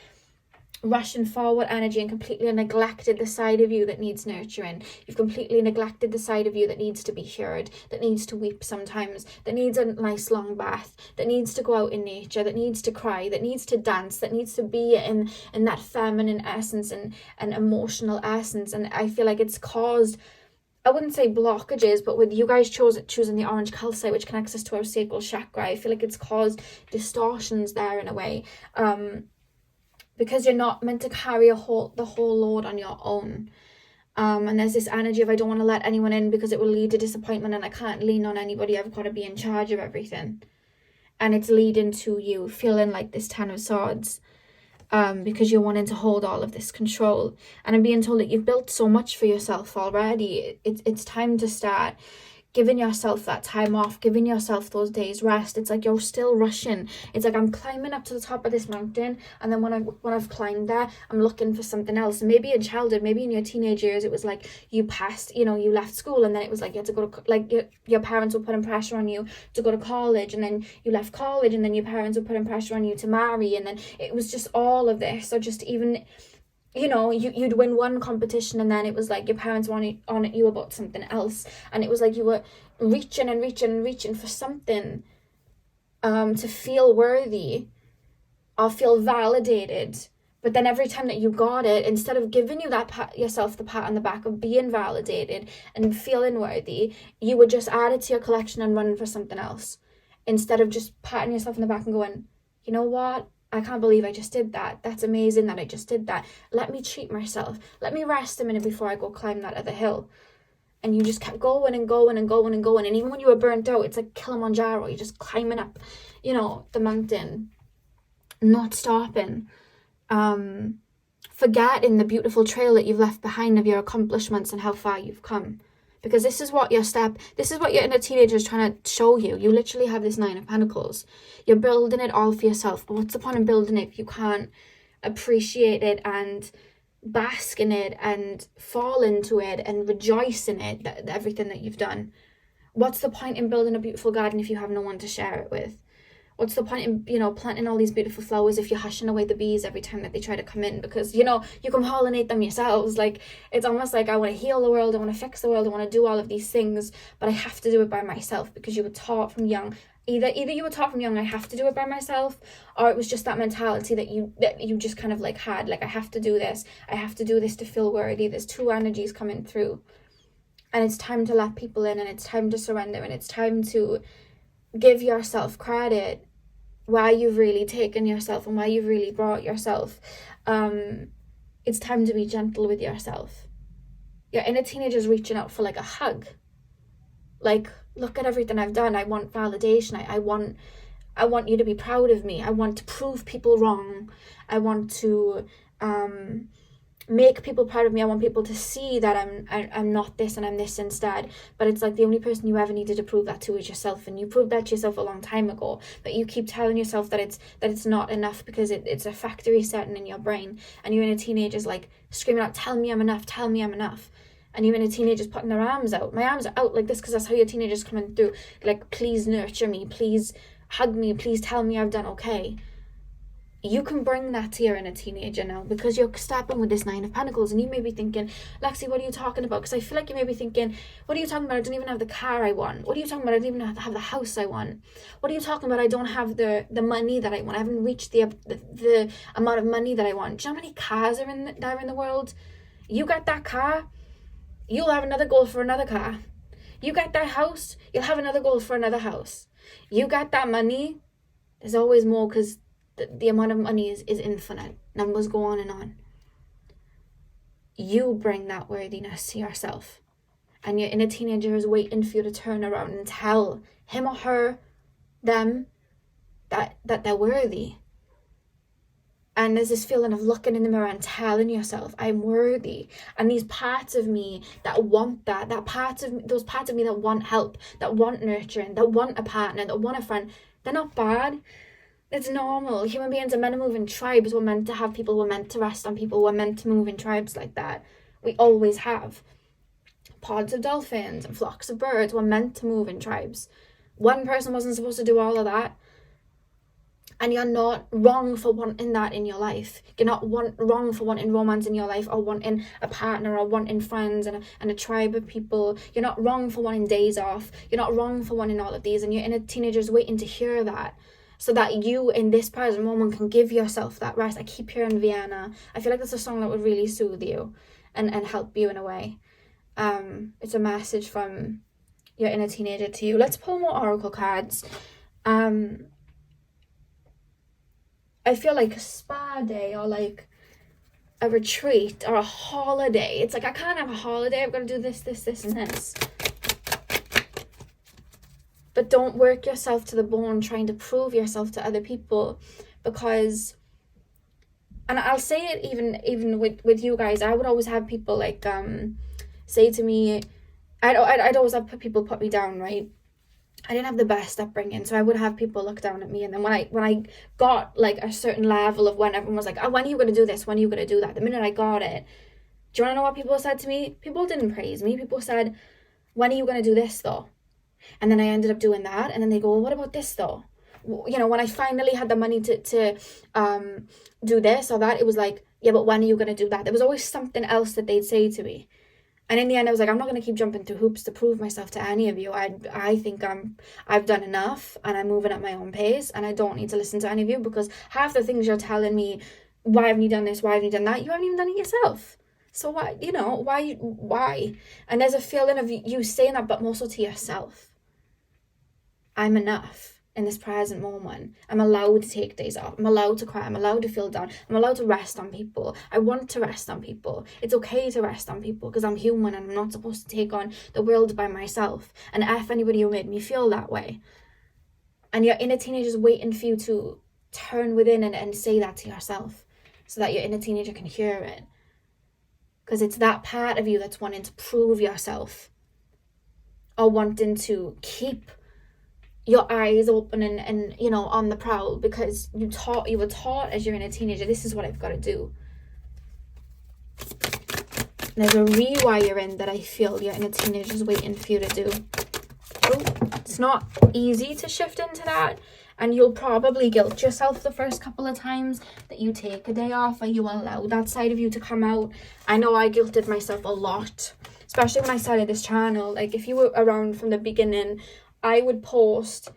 rushing forward energy and completely neglected the side of you that needs nurturing. You've completely neglected the side of you that needs to be heard, that needs to weep sometimes, that needs a nice long bath, that needs to go out in nature, that needs to cry, that needs to dance, that needs to be in that feminine essence and emotional essence. And I feel like it's caused, I wouldn't say blockages, but with you guys choosing the orange calcite, which connects us to our sacral chakra, I feel like it's caused distortions there in a way. Because you're not meant to carry the whole load on your own. And there's this energy of I don't want to let anyone in because it will lead to disappointment, and I can't lean on anybody, I've got to be in charge of everything. And it's leading to you feeling like this 10 of swords, because you're wanting to hold all of this control. And I'm being told that you've built so much for yourself already. It's time to start giving yourself that time off, giving yourself those days rest. It's like you're still rushing. It's like I'm climbing up to the top of this mountain, and then when I've climbed there, I'm looking for something else. And maybe in childhood, maybe in your teenage years, it was like you passed, you know, you left school, and then it was like you had to go to, like your parents were putting pressure on you to go to college, and then you left college, and then your parents were putting pressure on you to marry, and then it was just all of this. Or just even, you know, you'd win one competition, and then it was like your parents wanted on at you about something else, and it was like you were reaching for something to feel worthy or feel validated. But then every time that you got it, instead of giving you yourself the pat on the back of being validated and feeling worthy, you would just add it to your collection and run for something else, instead of just patting yourself on the back and going, you know what, I can't believe I just did that. That's amazing that I just did that. Let me treat myself. Let me rest a minute before I go climb that other hill. And you just kept going and going and going and going. And even when you were burnt out, it's like Kilimanjaro. You're just climbing up, you know, the mountain, not stopping. Forgetting the beautiful trail that you've left behind of your accomplishments and how far you've come. Because this is what your inner teenager is trying to show you. You literally have this 9 of Pentacles. You're building it all for yourself. But what's the point in building it if you can't appreciate it and bask in it and fall into it and rejoice in it, everything that you've done? What's the point in building a beautiful garden if you have no one to share it with? What's the point in, planting all these beautiful flowers if you're hushing away the bees every time that they try to come in? Because, you can pollinate them yourselves. Like, it's almost like I want to heal the world, I want to fix the world, I want to do all of these things, but I have to do it by myself because you were taught from young. Either you were taught from young, I have to do it by myself, or it was just that mentality that you just kind of like had, like, I have to do this to feel worthy. There's two energies coming through, and it's time to let people in, and it's time to surrender, and it's time to give yourself credit why you've really taken yourself and why you've really brought yourself. It's time to be gentle with yourself. Your inner teenager's reaching out for like a hug. Like, look at everything I've done. I want validation. I want you to be proud of me. I want to prove people wrong. I want to make people proud of me. I want people to see that I'm not this and I'm this instead. But it's like the only person you ever needed to prove that to is yourself, and you proved that to yourself a long time ago. But you keep telling yourself that it's not enough because it's a factory setting in your brain, and your inner teenager's like screaming out, "Tell me I'm enough, tell me I'm enough." And your inner teenager's putting their arms out. My arms are out like this because that's how your teenager's coming through. Like, please nurture me, please hug me, please tell me I've done okay. You can bring that to your inner teenager now because you're stepping with this Nine of Pentacles, and you may be thinking, Lexi, what are you talking about? Because I feel like you may be thinking, what are you talking about? I don't even have the car I want. What are you talking about? I don't even have the house I want. What are you talking about? I don't have the money that I want. I haven't reached the amount of money that I want. Do you know how many cars are in the world? You got that car, you'll have another goal for another car. You got that house, you'll have another goal for another house. You got that money, there's always more because the amount of money is infinite. Numbers go on and on. You bring that worthiness to yourself. And your inner teenager is waiting for you to turn around and tell him or her, them, that they're worthy. And there's this feeling of looking in the mirror and telling yourself, I'm worthy. And these parts of me that want those parts of me that want help, that want nurturing, that want a partner, that want a friend, they're not bad. It's normal. Human beings are meant to move in tribes. We're meant to have people. We're meant to rest on people. We're meant to move in tribes like that. We always have. Pods of dolphins and flocks of birds. We're meant to move in tribes. One person wasn't supposed to do all of that. And you're not wrong for wanting that in your life. You're not wrong for wanting romance in your life, or wanting a partner, or wanting friends and a tribe of people. You're not wrong for wanting days off. You're not wrong for wanting all of these. And your inner teenager's waiting to hear that, so that you in this present moment can give yourself that rest. I keep hearing Vienna. I feel like that's a song that would really soothe you and help you in a way. It's a message from your inner teenager to you. Let's pull more oracle cards. I feel like a spa day, or like a retreat, or a holiday. It's like, I can't have a holiday. I've got to do this, and this. But don't work yourself to the bone trying to prove yourself to other people, because, and I'll say it even with you guys, I would always have people like say to me, I'd always have people put me down, right? I didn't have the best upbringing, so I would have people look down at me. And then when I got like a certain level of when everyone was like, oh, when are you going to do this? When are you going to do that? The minute I got it, do you want to know what people said to me? People didn't praise me. People said, when are you going to do this though? And then I ended up doing that. And then they go, well, what about this though? You know, when I finally had the money to do this or that, it was like, yeah, but when are you going to do that? There was always something else that they'd say to me. And in the end, I was like, I'm not going to keep jumping through hoops to prove myself to any of you. I think I've done enough, and I'm moving at my own pace, and I don't need to listen to any of you, because half the things you're telling me, why haven't you done this? Why haven't you done that? You haven't even done it yourself. So why, why? And there's a feeling of you saying that, but more so to yourself. I'm enough in this present moment. I'm allowed to take days off. I'm allowed to cry. I'm allowed to feel down. I'm allowed to rest on people. I want to rest on people. It's okay to rest on people, because I'm human and I'm not supposed to take on the world by myself. And F anybody who made me feel that way. And your inner teenager's waiting for you to turn within and say that to yourself, so that your inner teenager can hear it. Because it's that part of you that's wanting to prove yourself, or wanting to keep your eyes open and on the prowl, because you were taught as you're in a teenager, this is what I've got to do. There's a rewiring that I feel your inner teenager is waiting for you to do. not easy to shift into that. And you'll probably guilt yourself the first couple of times that you take a day off or you allow that side of you to come out. I know I guilted myself a lot, especially when I started this channel. Like, if you were around from the beginning, I would post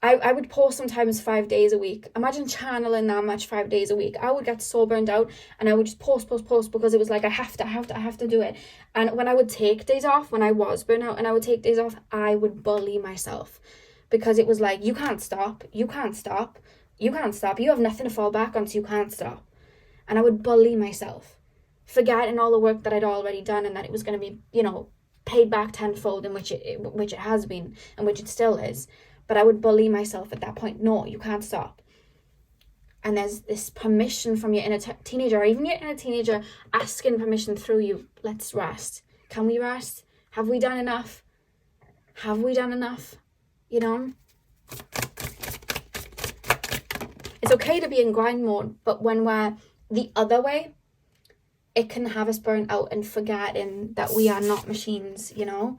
I would post sometimes 5 days a week. Imagine channeling that much 5 days a week. I would get so burned out, and I would just post because it was like, I have to do it. And when I would take days off, when I was burnt out and I would take days off, I would bully myself, because it was like, you can't stop, you have nothing to fall back on, so you can't stop. And I would bully myself, forgetting all the work that I'd already done, and that it was going to be, you know, paid back tenfold, in which it has been, and which it still is. But I would bully myself at that point. No, you can't stop. And there's this permission from your inner teenager, or even your inner teenager asking permission through you. Let's rest. Can we rest? Have we done enough? You know? It's okay to be in grind mode, but when we're the other way, it can have us burnt out and forgetting that we are not machines, you know?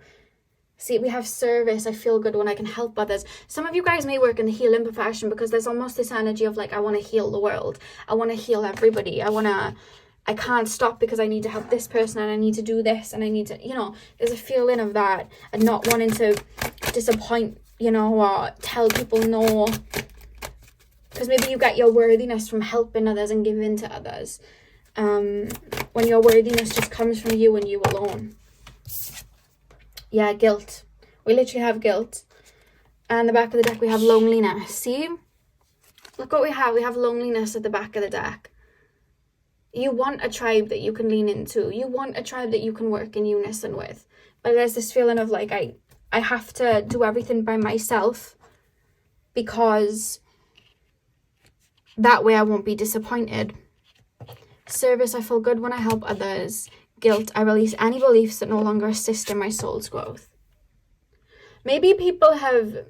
See, we have service. I feel good when I can help others. Some of you guys may work in the healing profession, because there's almost this energy of like, I want to heal the world. I want to heal everybody. I can't stop because I need to help this person, and I need to do this, and I need to, you know, there's a feeling of that, and not wanting to disappoint, you know, or tell people no. Because maybe you get your worthiness from helping others and giving to others. When your worthiness just comes from you and you alone. Yeah, guilt. We literally have guilt. And the back of the deck, we have loneliness. See? Look what we have. We have loneliness at the back of the deck. You want a tribe that you can lean into. You want a tribe that you can work in unison with. But there's this feeling of like, I have to do everything by myself, because that way I won't be disappointed. Service, I feel good when I help others. Guilt, I release any beliefs that no longer assist in my soul's growth. Maybe people have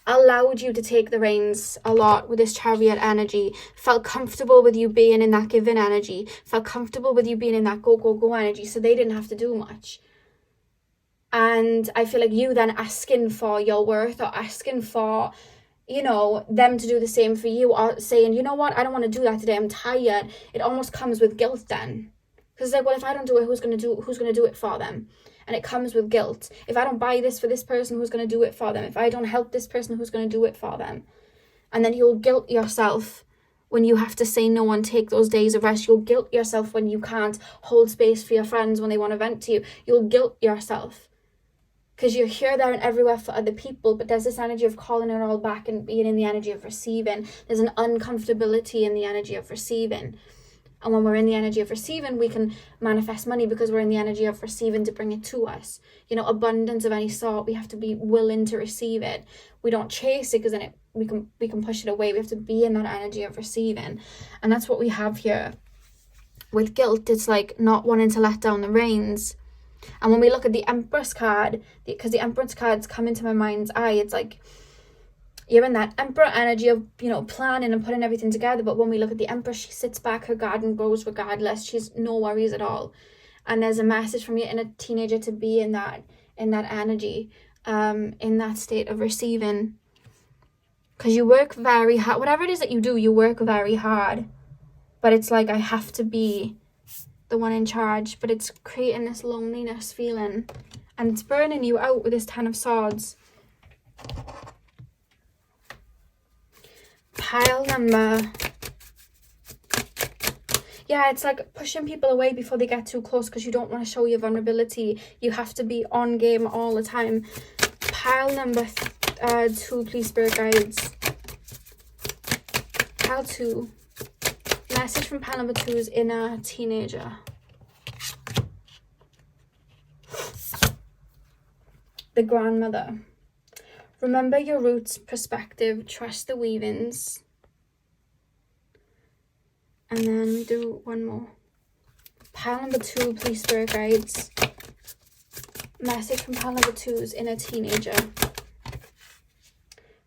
allowed you to take the reins a lot with this Chariot energy, felt comfortable with you being in that giving energy, felt comfortable with you being in that go energy, so they didn't have to do much. And I feel like you then asking for your worth, or asking for, you know, them to do the same for you, or saying, you know what, I don't want to do that today, I'm tired. It almost comes with guilt then. Because it's like, well, if I don't do it, who's going to do it for them? And it comes with guilt. If I don't buy this for this person, who's going to do it for them? If I don't help this person, who's going to do it for them? And then you'll guilt yourself when you have to say no and take those days of rest. You'll guilt yourself when you can't hold space for your friends when they want to vent to you. You'll guilt yourself. Because you're here, there, and everywhere for other people, but there's this energy of calling it all back and being in the energy of receiving. There's an uncomfortability in the energy of receiving. And when we're in the energy of receiving, we can manifest money, because we're in the energy of receiving to bring it to us. You know, abundance of any sort, we have to be willing to receive it. We don't chase it, because then we can push it away. We have to be in that energy of receiving. And that's what we have here. With guilt, it's like not wanting to let down the reins. And when we look at the Empress card, because the Empress cards come into my mind's eye, it's like you're in that Emperor energy of, you know, planning and putting everything together. But when we look at the Empress, she sits back, her garden grows regardless. She's no worries at all. And there's a message from your inner teenager to be in that energy, in that state of receiving. Because you work very hard. Whatever it is that you do, you work very hard. But it's like, I have to be the one in charge. But it's creating this loneliness feeling. And it's burning you out with this Ten of Swords. Pile number. Yeah, it's like pushing people away before they get too close, because you don't want to show your vulnerability. You have to be on game all the time. Pile number 2, please, Spirit Guides. Pile 2. Message from pile number 2's inner teenager. The grandmother. Remember your roots, perspective, trust the weavings. And then we do one more. Pile number 2, please, Spirit Guides. Message from pile number 2's inner teenager.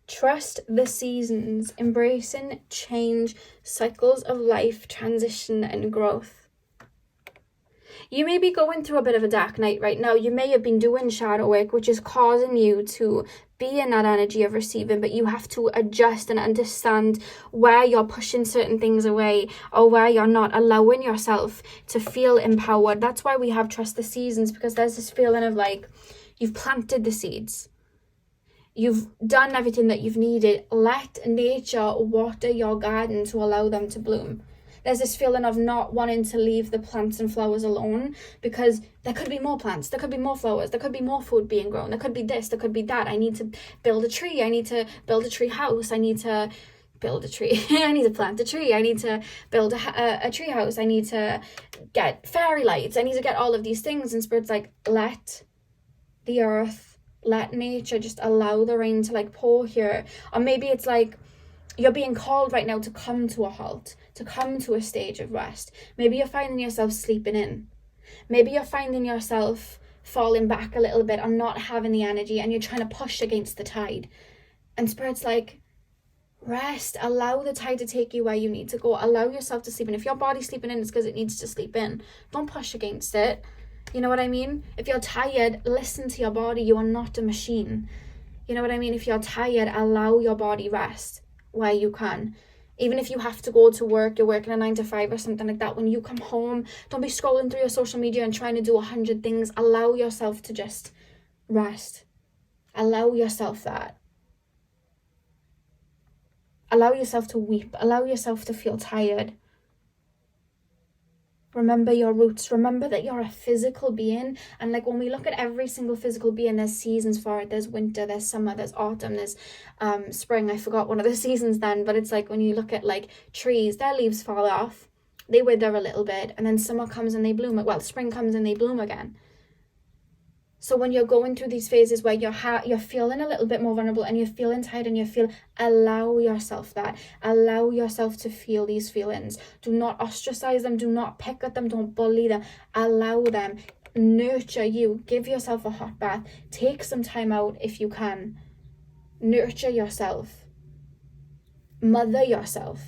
Trust the seasons, embracing change, cycles of life, transition and growth. You may be going through a bit of a dark night right now. You may have been doing shadow work, which is causing you to be in that energy of receiving, but you have to adjust and understand where you're pushing certain things away or where you're not allowing yourself to feel empowered. That's why we have trust the seasons, because there's this feeling of like, you've planted the seeds. You've done everything that you've needed. Let nature water your garden to allow them to bloom. There's this feeling of not wanting to leave the plants and flowers alone, because there could be more plants, there could be more flowers, there could be more food being grown, there could be this, there could be that. I need to build a tree, I need to build a tree house, I need to build a tree, I need to plant a tree, I need to build a tree house, I need to get fairy lights, I need to get all of these things. And Spirit's like, let the earth, let nature just allow the rain to like pour here. Or maybe it's like, you're being called right now to come to a halt, to come to a stage of rest. Maybe you're finding yourself sleeping in. Maybe you're finding yourself falling back a little bit and not having the energy, and you're trying to push against the tide. And Spirit's like, rest, allow the tide to take you where you need to go. Allow yourself to sleep in. If your body's sleeping in, it's because it needs to sleep in. Don't push against it. You know what I mean? If you're tired, listen to your body. You are not a machine. You know what I mean? If you're tired, allow your body rest where you can. Even if you have to go to work, you're working a 9 to 5 or something like that, when you come home, don't be scrolling through your social media and trying to do 100 things. Allow yourself to just rest. Allow yourself that. Allow yourself to weep. Allow yourself to feel tired. Remember your roots. Remember that you're a physical being. And like when we look at every single physical being, there's seasons for it. There's winter, there's summer, there's autumn, there's spring. I forgot one of the seasons then. But it's like when you look at like trees, their leaves fall off. They wither a little bit. And then summer comes and they bloom. Well, spring comes and they bloom again. So when you're going through these phases where you're feeling a little bit more vulnerable and you're feeling tired and allow yourself that. Allow yourself to feel these feelings. Do not ostracize them. Do not pick at them. Don't bully them. Allow them. Nurture you. Give yourself a hot bath. Take some time out if you can. Nurture yourself. Mother yourself.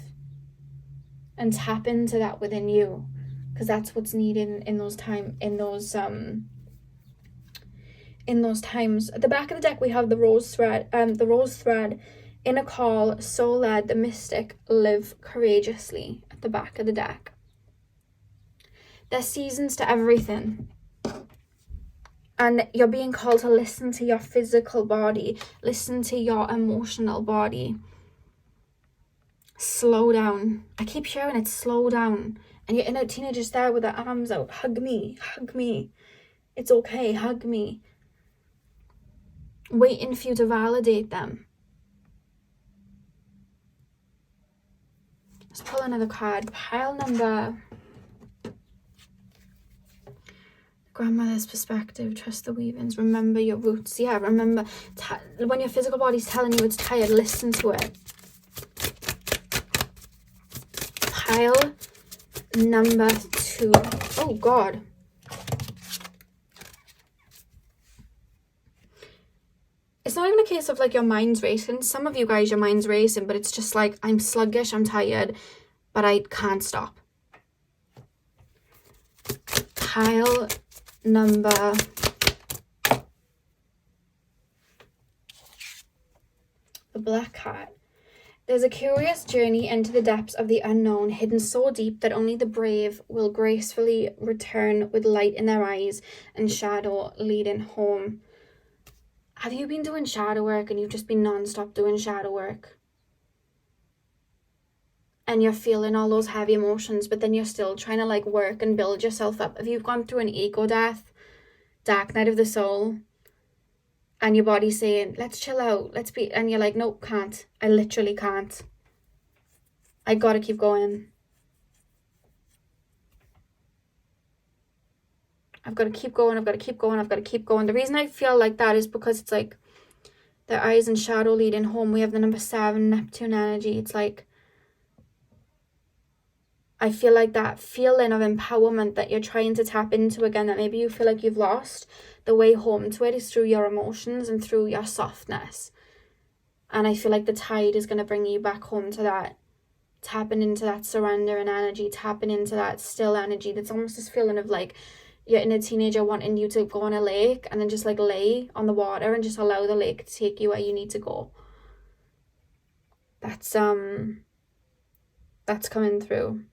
And tap into that within you. Because that's what's needed in those times. At the back of the deck, we have the rose thread, inner call, soul led, the mystic, live courageously at the back of the deck. There's seasons to everything. And you're being called to listen to your physical body, listen to your emotional body. Slow down. I keep hearing it, slow down. And your inner teenager's there with their arms out. Hug me, hug me. It's okay, hug me. Waiting for you to validate them. Let's pull another card. Pile number... Grandmother's perspective, trust the weavings, remember your roots. Yeah, remember, when your physical body's telling you it's tired, listen to it. Pile number 2. Oh, God. It's not even a case of like your mind's racing. Some of you guys, your mind's racing, but it's just like, I'm sluggish, I'm tired, but I can't stop. Pile number... the black card. There's a curious journey into the depths of the unknown, hidden so deep that only the brave will gracefully return with light in their eyes and shadow leading home. Have you been doing shadow work and you've just been non-stop doing shadow work? And you're feeling all those heavy emotions, but then you're still trying to like work and build yourself up. Have you gone through an ego death, dark night of the soul, and your body's saying, let's chill out, let's be, and you're like, nope, can't. I literally can't. I gotta keep going. I've got to keep going, I've got to keep going, I've got to keep going. The reason I feel like that is because it's like their eyes and shadow leading home. We have the number 7, Neptune energy. It's like, I feel like that feeling of empowerment that you're trying to tap into again, that maybe you feel like you've lost, the way home to it is through your emotions and through your softness. And I feel like the tide is going to bring you back home to that. tapping into that surrendering energy, tapping into that still energy. That's almost this feeling of like you're in a teenager wanting you to go on a lake and then just like lay on the water and just allow the lake to take you where you need to go. That's coming through.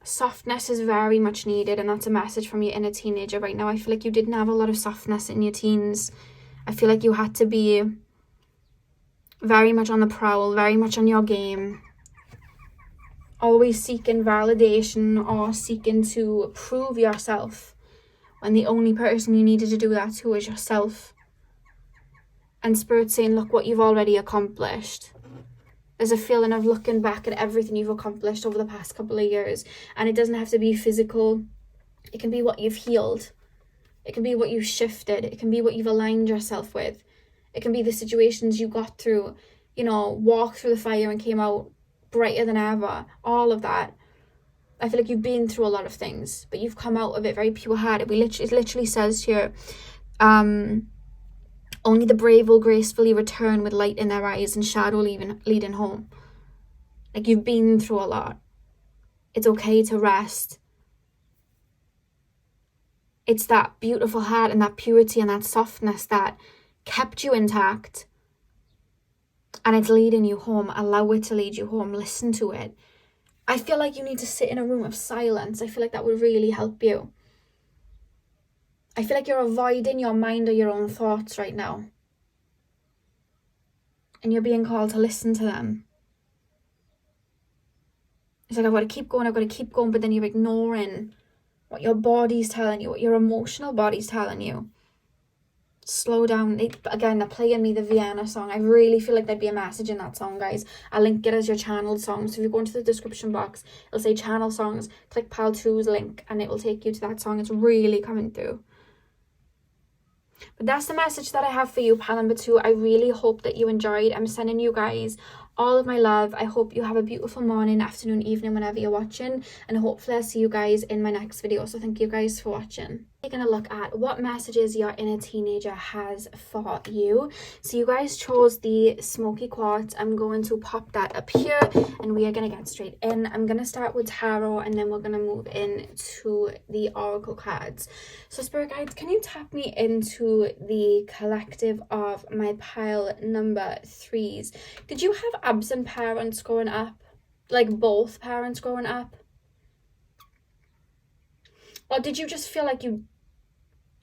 Softness is very much needed, and that's a message from your inner teenager right now. I feel like you didn't have a lot of softness in your teens. I feel like you had to be very much on the prowl, very much on your game, always seeking validation or seeking to prove yourself, when the only person you needed to do that to is yourself. And Spirit saying, look what you've already accomplished. There's a feeling of looking back at everything you've accomplished over the past couple of years. And it doesn't have to be physical. It can be what you've healed. It can be what you've shifted. It can be what you've aligned yourself with. It can be the situations you got through, you know, walked through the fire and came out brighter than ever. All of that. I feel like you've been through a lot of things, but you've come out of it very pure-hearted. It literally says here, only the brave will gracefully return with light in their eyes and shadow leading home. Like, you've been through a lot. It's okay to rest. It's that beautiful heart and that purity and that softness that kept you intact. And it's leading you home. Allow it to lead you home. Listen to it. I feel like you need to sit in a room of silence. I feel like that would really help you. I feel like you're avoiding your mind or your own thoughts right now. And you're being called to listen to them. It's like, I've got to keep going, but then you're ignoring what your body's telling you, what your emotional body's telling you. Slow down. They're playing me the Vienna song. I really feel like there'd be a message in that song, guys. I'll link it as your channeled song. So if you go into the description box, it'll say channel songs. Click Pal 2's link and it will take you to that song. It's really coming through. But that's the message that I have for you, pal number 2. I really hope that you enjoyed. I'm sending you guys all of my love. I hope you have a beautiful morning, afternoon, evening, whenever you're watching. And hopefully I'll see you guys in my next video. So thank you guys for watching. We're going to look at what messages your inner teenager has for you. So you guys chose the smoky quartz. I'm going to pop that up here and we are going to get straight in. I'm going to start with tarot and then we're going to move into the oracle cards. So Spirit Guides, can you tap me into the collective of my pile number 3s? Did you have absent parents growing up? Like both parents growing up? Or did you just feel like you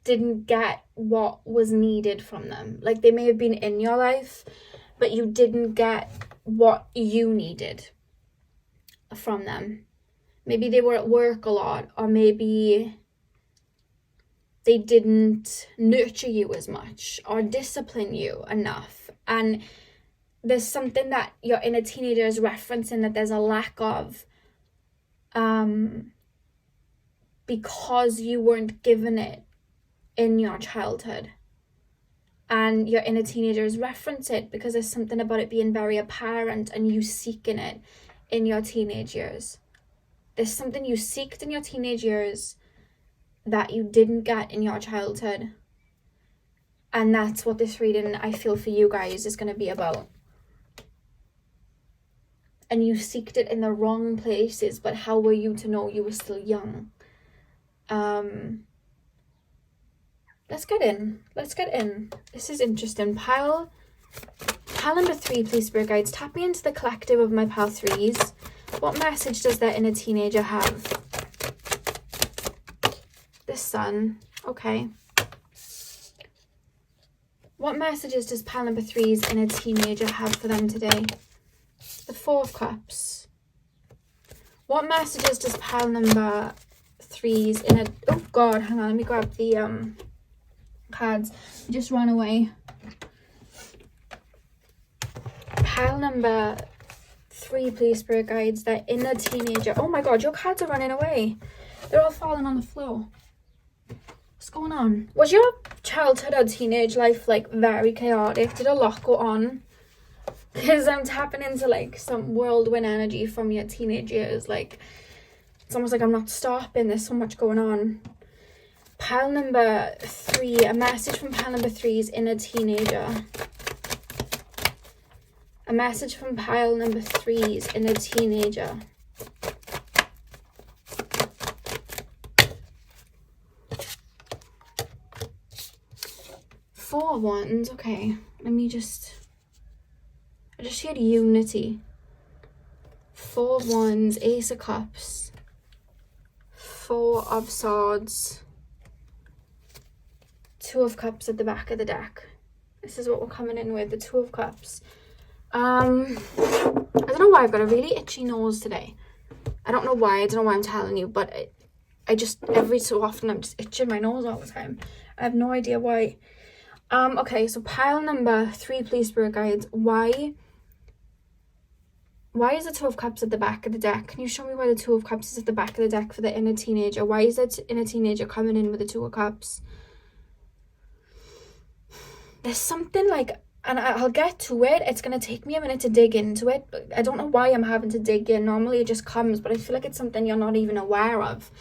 didn't get what was needed from them? Like they may have been in your life, but you didn't get what you needed from them. Maybe they were at work a lot, or maybe they didn't nurture you as much or discipline you enough. And there's something that your inner teenager is referencing that there's a lack of, because you weren't given it in your childhood. And your inner teenager is referencing it because there's something about it being very apparent and you seeking it in your teenage years. There's something you seeked in your teenage years that you didn't get in your childhood. And that's what this reading, I feel, for you guys is going to be about. And you seeked it in the wrong places, but how were you to know you were still young? Let's get in. This is interesting. Pile number 3, please, Spirit Guides. Tap me into the collective of my pile 3s. What message does their inner teenager have? The Sun. Okay. What messages does pile number 3's inner teenager have for them today? The 4 of Cups. What messages does pile number 3's inner... Oh, God. Hang on. Let me grab the cards. I just ran away. Pile number 3, please, Spirit Guides. Their inner teenager. Oh, my God. Your cards are running away. They're all falling on the floor. What's going on? Was your childhood or teenage life like very chaotic? Did a lot go on? Because I'm tapping into like some whirlwind energy from your teenage years. Like it's almost like I'm not stopping. There's so much going on. Pile number 3, a message from pile number 3's inner teenager. A message from pile number 3's inner teenager. Four of Wands, okay. I just heard unity. Four of Wands, Ace of Cups, Four of Swords, Two of Cups at the back of the deck. This is what we're coming in with, the Two of Cups. I don't know why I've got a really itchy nose today. I don't know why, I don't know why I'm telling you, but I just, every so often, I'm just itching my nose all the time. I have no idea why. Okay, so pile number 3, please, Spirit Guides. Why is the Two of Cups at the back of the deck? Can you show me why the Two of Cups is at the back of the deck for the inner teenager? Why is that inner teenager coming in with the Two of Cups? There's something like, and I'll get to it. It's going to take me a minute to dig into it. I don't know why I'm having to dig in. Normally it just comes, but I feel like it's something you're not even aware of.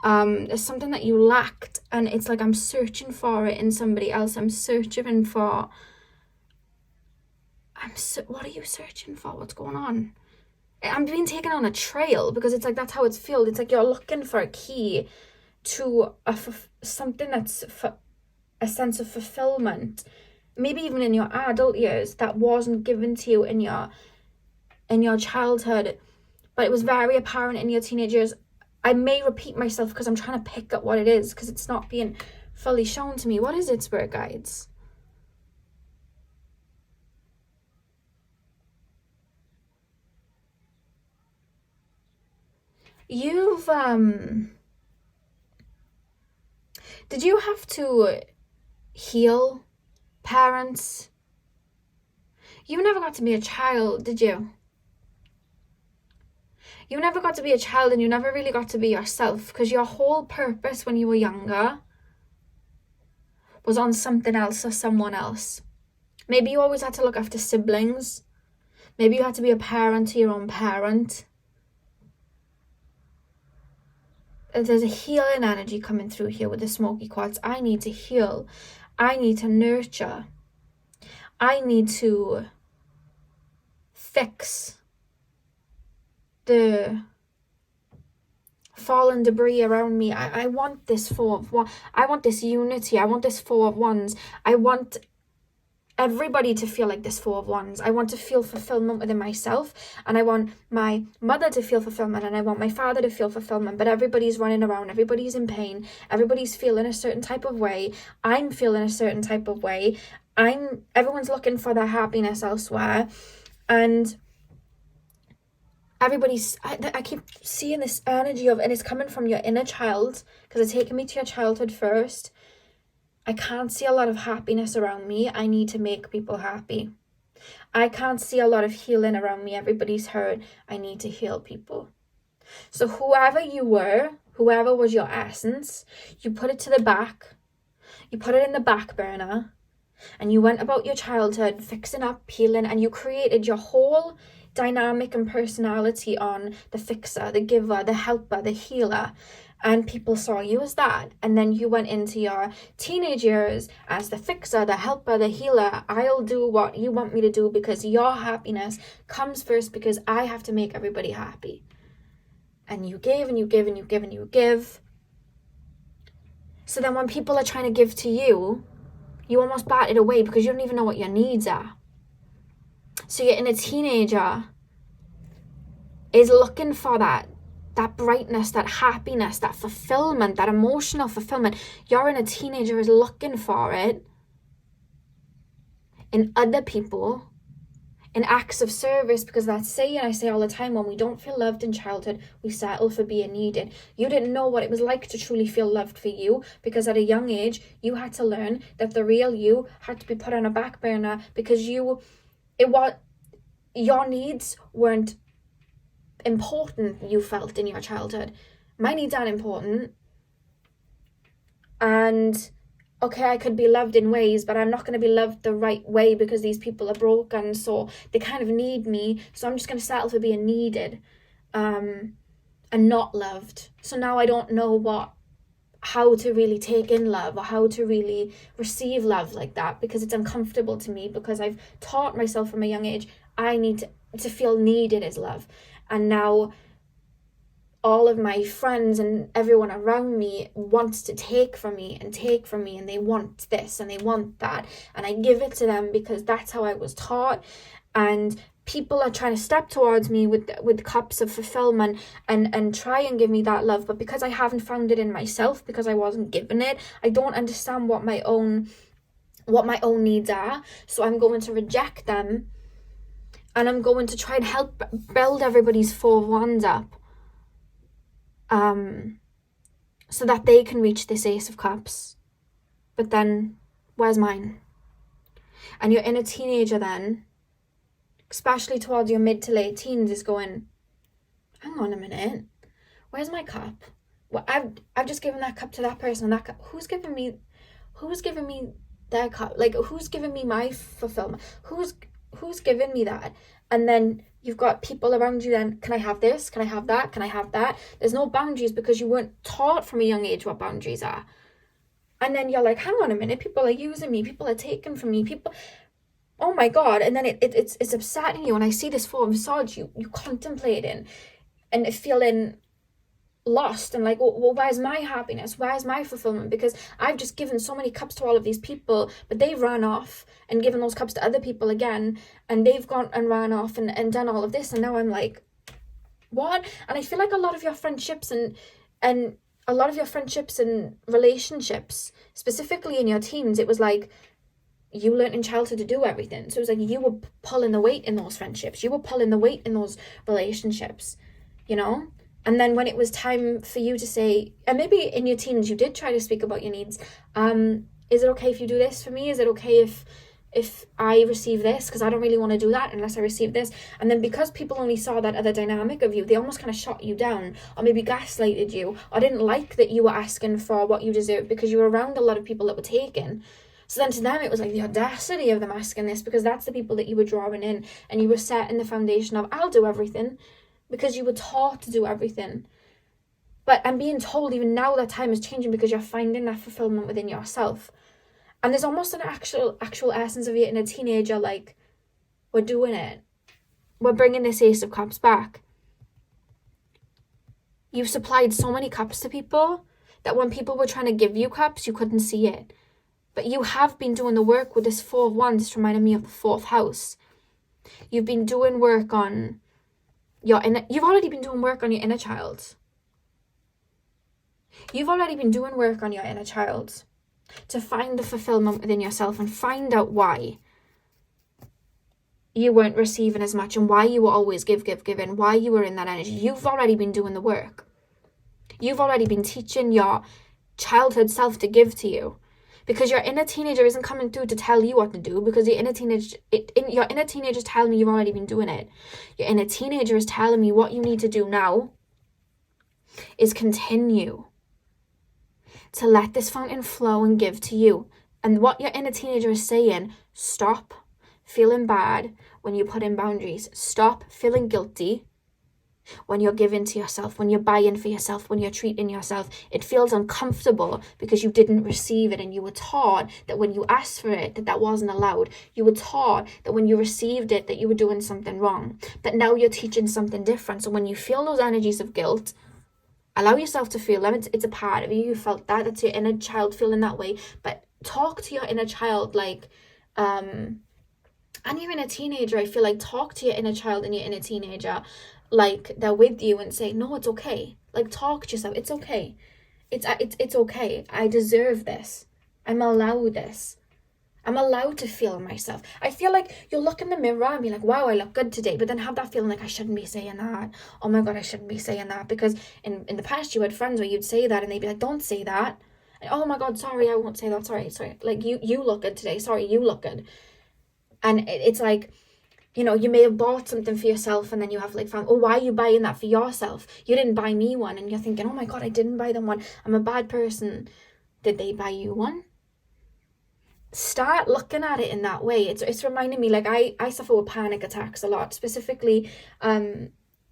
There's something that you lacked, and it's like I'm searching for it in somebody else. I'm searching for... what are you searching for? What's going on? I'm being taken on a trail, because it's like that's how it's felt. It's like you're looking for a key to something that's a sense of fulfillment, maybe even in your adult years, that wasn't given to you in your childhood, but it was very apparent in your teenage years. I may repeat myself because I'm trying to pick up what it is, because it's not being fully shown to me. What is it, Spirit Guides? You've, did you have to heal parents? You never got to be a child, did you? You never got to be a child, and you never really got to be yourself, because your whole purpose when you were younger was on something else or someone else. Maybe you always had to look after siblings. Maybe you had to be a parent to your own parent. There's a healing energy coming through here with the smoky quartz. I need to heal. I need to nurture. I need to fix the fallen debris around me. I want this Four of Wands. I want this unity. I want this Four of Wands. I want everybody to feel like this Four of Wands. I want to feel fulfillment within myself, and I want my mother to feel fulfillment, and I want my father to feel fulfillment, but everybody's running around, everybody's in pain, everybody's feeling a certain type of way. I'm feeling a certain type of way. Everyone's looking for their happiness elsewhere, and I keep seeing this energy of, and it's coming from your inner child, because it's taking me to your childhood first. I can't see a lot of happiness around me. I need to make people happy. I can't see a lot of healing around me. Everybody's hurt. I need to heal people. So whoever you were, whoever was your essence, you put it to the back. You put it in the back burner, and you went about your childhood fixing up, healing, and you created your whole dynamic and personality on the fixer, the giver, the helper, the healer, and people saw you as that. And then you went into your teenage years as the fixer, the helper, the healer. I'll do what you want me to do because your happiness comes first, because I have to make everybody happy. And you give and you give and you give and you give. So then when people are trying to give to you, you almost bat it away because you don't even know what your needs are. So your inner teenager is looking for that brightness, that happiness, that fulfillment, that emotional fulfillment. Your inner teenager is looking for it in other people, in acts of service, because that saying I say all the time, when we don't feel loved in childhood, we settle for being needed. You didn't know what it was like to truly feel loved for you, because at a young age, you had to learn that the real you had to be put on a back burner, because your needs weren't important, you felt, in your childhood. My needs aren't important. And okay, I could be loved in ways, but I'm not going to be loved the right way because these people are broken, so they kind of need me, so I'm just going to settle for being needed and not loved. So now I don't know what how to really take in love or how to really receive love like that, because it's uncomfortable to me, because I've taught myself from a young age I need to feel needed as love. And now all of my friends and everyone around me wants to take from me, and they want this and they want that, and I give it to them because that's how I was taught. And people are trying to step towards me with cups of fulfillment and try and give me that love, but because I haven't found it in myself, because I wasn't given it, I don't understand what my own needs are. So I'm going to reject them, and I'm going to try and help build everybody's 4 wands up, so that they can reach this Ace of Cups. But then, where's mine? And your inner teenager then, especially towards your mid to late teens, is going, hang on a minute, where's my cup? Well, I've just given that cup to that person, and that cup, who's giving me their cup? Like, who's giving me my fulfillment? Who's giving me that? And then you've got people around you then, can I have this? Can I have that? Can I have that? There's no boundaries, because you weren't taught from a young age what boundaries are. And then you're like, hang on a minute, people are using me, people are taking from me, people, oh my God. And then it's upsetting you. And I see this 4 of Swords, you contemplating and feeling lost and like, well, where's my happiness? Where's my fulfillment? Because I've just given so many cups to all of these people, but they've run off and given those cups to other people again, and they've gone and ran off and done all of this, and now I'm like, what? And I feel like a lot of your friendships and a lot of your friendships and relationships, specifically in your teens, it was like you learned in childhood to do everything. So it was like you were pulling the weight in those friendships, you were pulling the weight in those relationships, you know? And then when it was time for you to say, and maybe in your teens you did try to speak about your needs, is it okay if you do this for me? Is it okay if I receive this? Because I don't really want to do that unless I receive this. And then because people only saw that other dynamic of you, they almost kind of shot you down, or maybe gaslighted you, or didn't like that you were asking for what you deserved because you were around a lot of people that were taken. So then to them it was like the audacity of them asking this, because that's the people that you were drawing in, and you were setting the foundation of, I'll do everything, because you were taught to do everything. But I'm being told even now that time is changing, because you're finding that fulfillment within yourself. And there's almost an actual essence of you in a teenager, like, we're doing it. We're bringing this Ace of Cups back. You've supplied so many cups to people that when people were trying to give you cups, you couldn't see it. But you have been doing the work with this 4 of Wands. It's reminding me of the 4th house. You've been doing work on you've already been doing work on your inner child. You've already been doing work on your inner child to find the fulfillment within yourself and find out why you weren't receiving as much, and why you were always giving, why you were in that energy. You've already been doing the work. You've already been teaching your childhood self to give to you, because your inner teenager isn't coming through to tell you what to do, because your inner teenager is telling me you've already been doing it. Your inner teenager is telling me what you need to do now is continue to let this fountain flow and give to you. And what your inner teenager is saying, stop feeling bad when you put in boundaries. Stop feeling guilty when you're giving to yourself, when you're buying for yourself, when you're treating yourself. It feels uncomfortable because you didn't receive it, and you were taught that when you asked for it, that wasn't allowed. You were taught that when you received it, that you were doing something wrong. But now you're teaching something different. So when you feel those energies of guilt, allow yourself to feel them. It's a part of you. You felt that. That's your inner child feeling that way. But talk to your inner child like, and your inner teenager, I feel like, talk to your inner child and your inner teenager like they're with you, and say, no, it's okay. Like, talk to yourself. It's okay. It's okay. I deserve this. I'm allowed this. I'm allowed to feel myself. I feel like you'll look in the mirror and be like, wow, I look good today. But then have that feeling like, I shouldn't be saying that. Oh my God, I shouldn't be saying that. Because in the past you had friends where you'd say that and they'd be like, don't say that. And, oh my God, sorry, I won't say that. Sorry. Like, you look good today. Sorry, you look good. And it's like, you know, you may have bought something for yourself, and then you have like found, oh, why are you buying that for yourself? You didn't buy me one. And you're thinking, oh my God, I didn't buy them one. I'm a bad person. Did they buy you one? Start looking at it in that way. It's reminding me, like, I suffer with panic attacks a lot, specifically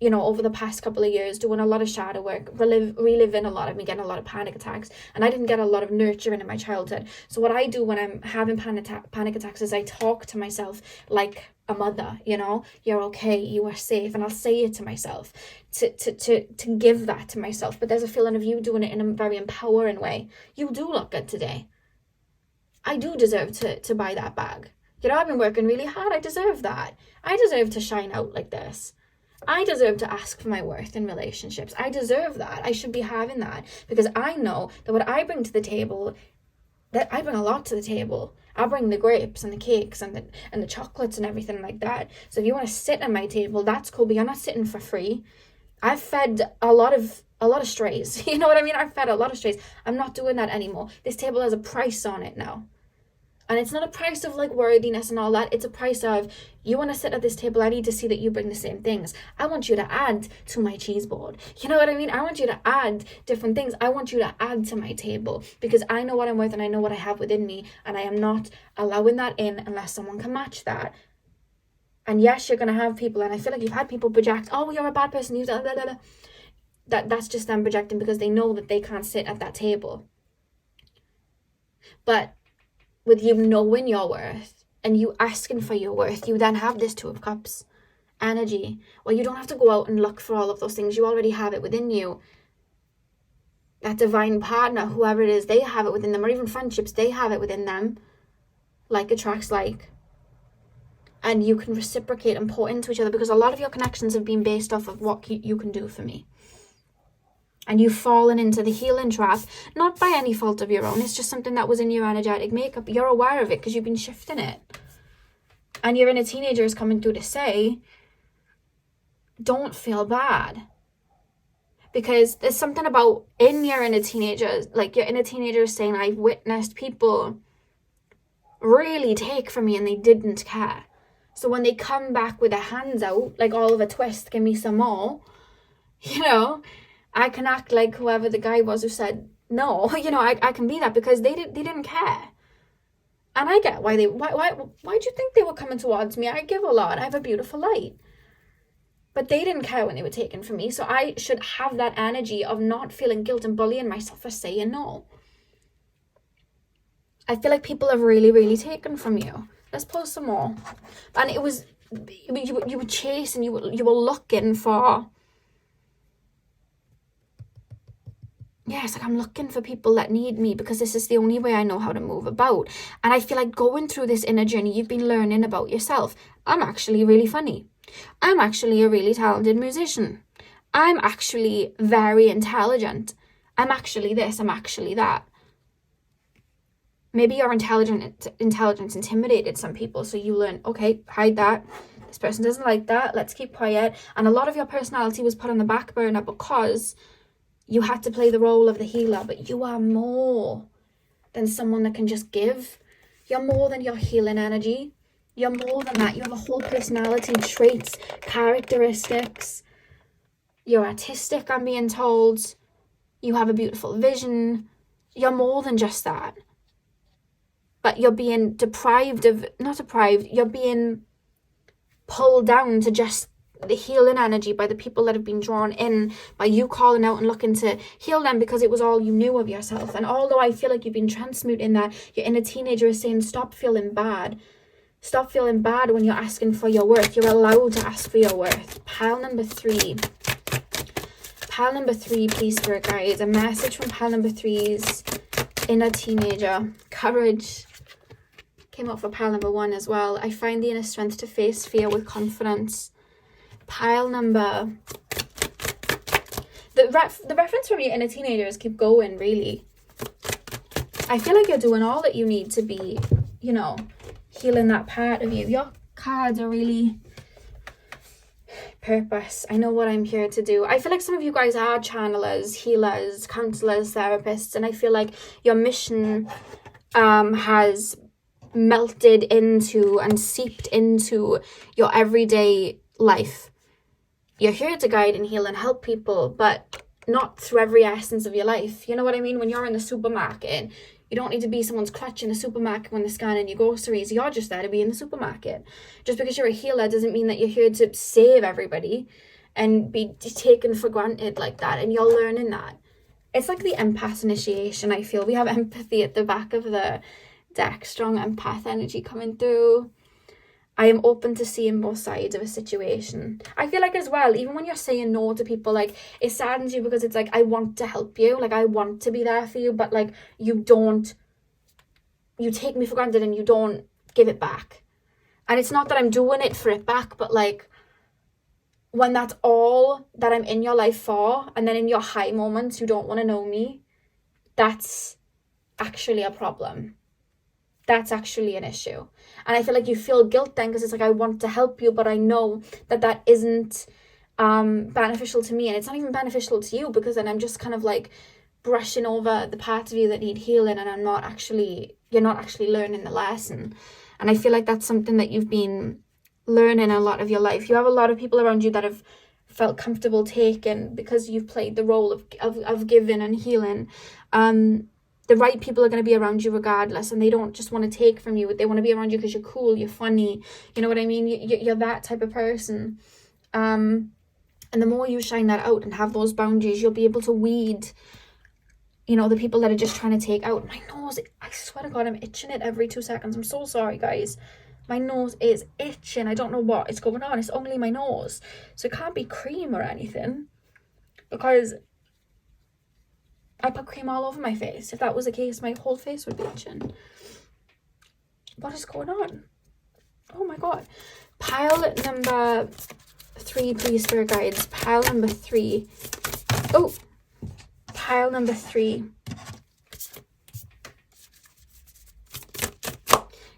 you know, over the past couple of years, doing a lot of shadow work, reliving a lot of me getting a lot of panic attacks, and I didn't get a lot of nurturing in my childhood. So what I do when I'm having panic attacks is I talk to myself like a mother, you know, you're okay, you are safe, and I'll say it to myself to give that to myself. But there's a feeling of you doing it in a very empowering way. You do look good today. I do deserve to buy that bag. You know, I've been working really hard. I deserve that. I deserve to shine out like this. I deserve to ask for my worth in relationships. I deserve that. I should be having that, because I know that what I bring to the table, that I bring a lot to the table. I bring the grapes and the cakes and the chocolates and everything like that. So if you want to sit at my table, that's cool, but you're not sitting for free. I've fed a lot of strays. You know what I mean? I've fed a lot of strays. I'm not doing that anymore. This table has a price on it now. And it's not a price of like worthiness and all that. It's a price of, you want to sit at this table, I need to see that you bring the same things. I want you to add to my cheese board. You know what I mean? I want you to add different things. I want you to add to my table, because I know what I'm worth and I know what I have within me. And I am not allowing that in unless someone can match that. And yes, you're going to have people, and I feel like you've had people project, oh, you're a bad person. You blah, blah, blah. That's just them projecting because they know that they can't sit at that table. But with you knowing your worth and you asking for your worth, you then have this Two of Cups energy where you don't have to go out and look for all of those things. You already have it within you. That divine partner, whoever it is, they have it within them, or even friendships, they have it within them. Like attracts like. And you can reciprocate and pour into each other, because a lot of your connections have been based off of what you can do for me. And you've fallen into the healing trap, not by any fault of your own. It's just something that was in your energetic makeup. You're aware of it because you've been shifting it. And your inner teenager is coming through to say, don't feel bad. Because there's something about in your inner teenager, like your inner teenager is saying, I've witnessed people really take from me and they didn't care. So when they come back with their hands out, like all of a twist, give me some more, you know, I can act like whoever the guy was who said no, you know, I can be that, because they didn't care. And I get why do you think they were coming towards me? I give a lot. I have a beautiful light. But they didn't care when they were taken from me. So I should have that energy of not feeling guilt and bullying myself for saying no. I feel like people have really, really taken from you. Let's post some more. And it was, you were chasing, you were looking for, yeah, it's like I'm looking for people that need me, because this is the only way I know how to move about. And I feel like going through this inner journey, you've been learning about yourself. I'm actually really funny. I'm actually a really talented musician. I'm actually very intelligent. I'm actually this, I'm actually that. Maybe your intelligence intimidated some people, so you learn, okay, hide that. This person doesn't like that. Let's keep quiet. And a lot of your personality was put on the back burner because you had to play the role of the healer, but you are more than someone that can just give. You're more than your healing energy. You're more than that. You have a whole personality, traits, characteristics. You're artistic, I'm being told. You have a beautiful vision. You're more than just that. But you're being you're being pulled down to just the healing energy by the people that have been drawn in by you calling out and looking to heal them, because it was all you knew of yourself. And although I feel like you've been transmuting that, your inner teenager is saying, stop feeling bad. Stop feeling bad when you're asking for your worth. You're allowed to ask for your worth. Pile number 3. Pile number 3, please, Spirit Guides. A message from pile number 3's inner teenager. Courage. Came up for pile number 1 as well. I find the inner strength to face fear with confidence. Pile number... The reference from your inner teenagers keep going, really. I feel like you're doing all that you need to be, you know, healing that part of you. Your cards are really purpose. I know what I'm here to do. I feel like some of you guys are channelers, healers, counselors, therapists, and I feel like your mission has melted into and seeped into your everyday life. You're here to guide and heal and help people, but not through every essence of your life. You know what I mean? When you're in the supermarket, you don't need to be someone's clutch in the supermarket when they're scanning your groceries. You're just there to be in the supermarket. Just because you're a healer doesn't mean that you're here to save everybody. and be taken for granted like that, and you're learning that. It's like the empath initiation, I feel. We have empathy at the back of the deck, strong empath energy coming through. I am open to seeing both sides of a situation. I feel like as well, even when you're saying no to people, like, it saddens you because it's like, I want to help you, like, I want to be there for you, but like, you take me for granted and you don't give it back. And it's not that I'm doing it for it back, but like, when that's all that I'm in your life for, and then in your high moments you don't want to know me, that's actually a problem. That's actually an issue. And I feel like you feel guilt then, because it's like, I want to help you, but I know that that isn't beneficial to me, and it's not even beneficial to you, because then I'm just kind of like brushing over the parts of you that need healing, and you're not actually learning the lesson. And I feel like that's something that you've been learning a lot of your life. You have a lot of people around you that have felt comfortable taking, because you've played the role of giving and healing. The right people are going to be around you regardless, and they don't just want to take from you. They want to be around you because you're cool, you're funny, you know what I mean? You're that type of person. And the more you shine that out and have those boundaries, you'll be able to weed, you know, the people that are just trying to take out. My nose, I swear to God, I'm itching it every 2 seconds. I'm so sorry, guys. My nose is itching. I don't know what is going on. It's only my nose. So it can't be cream or anything, because I put cream all over my face. If that was the case, my whole face would be itching. What is going on? Oh my God. Pile number 3, please, Spirit Guides. Pile number 3. Oh, pile number 3.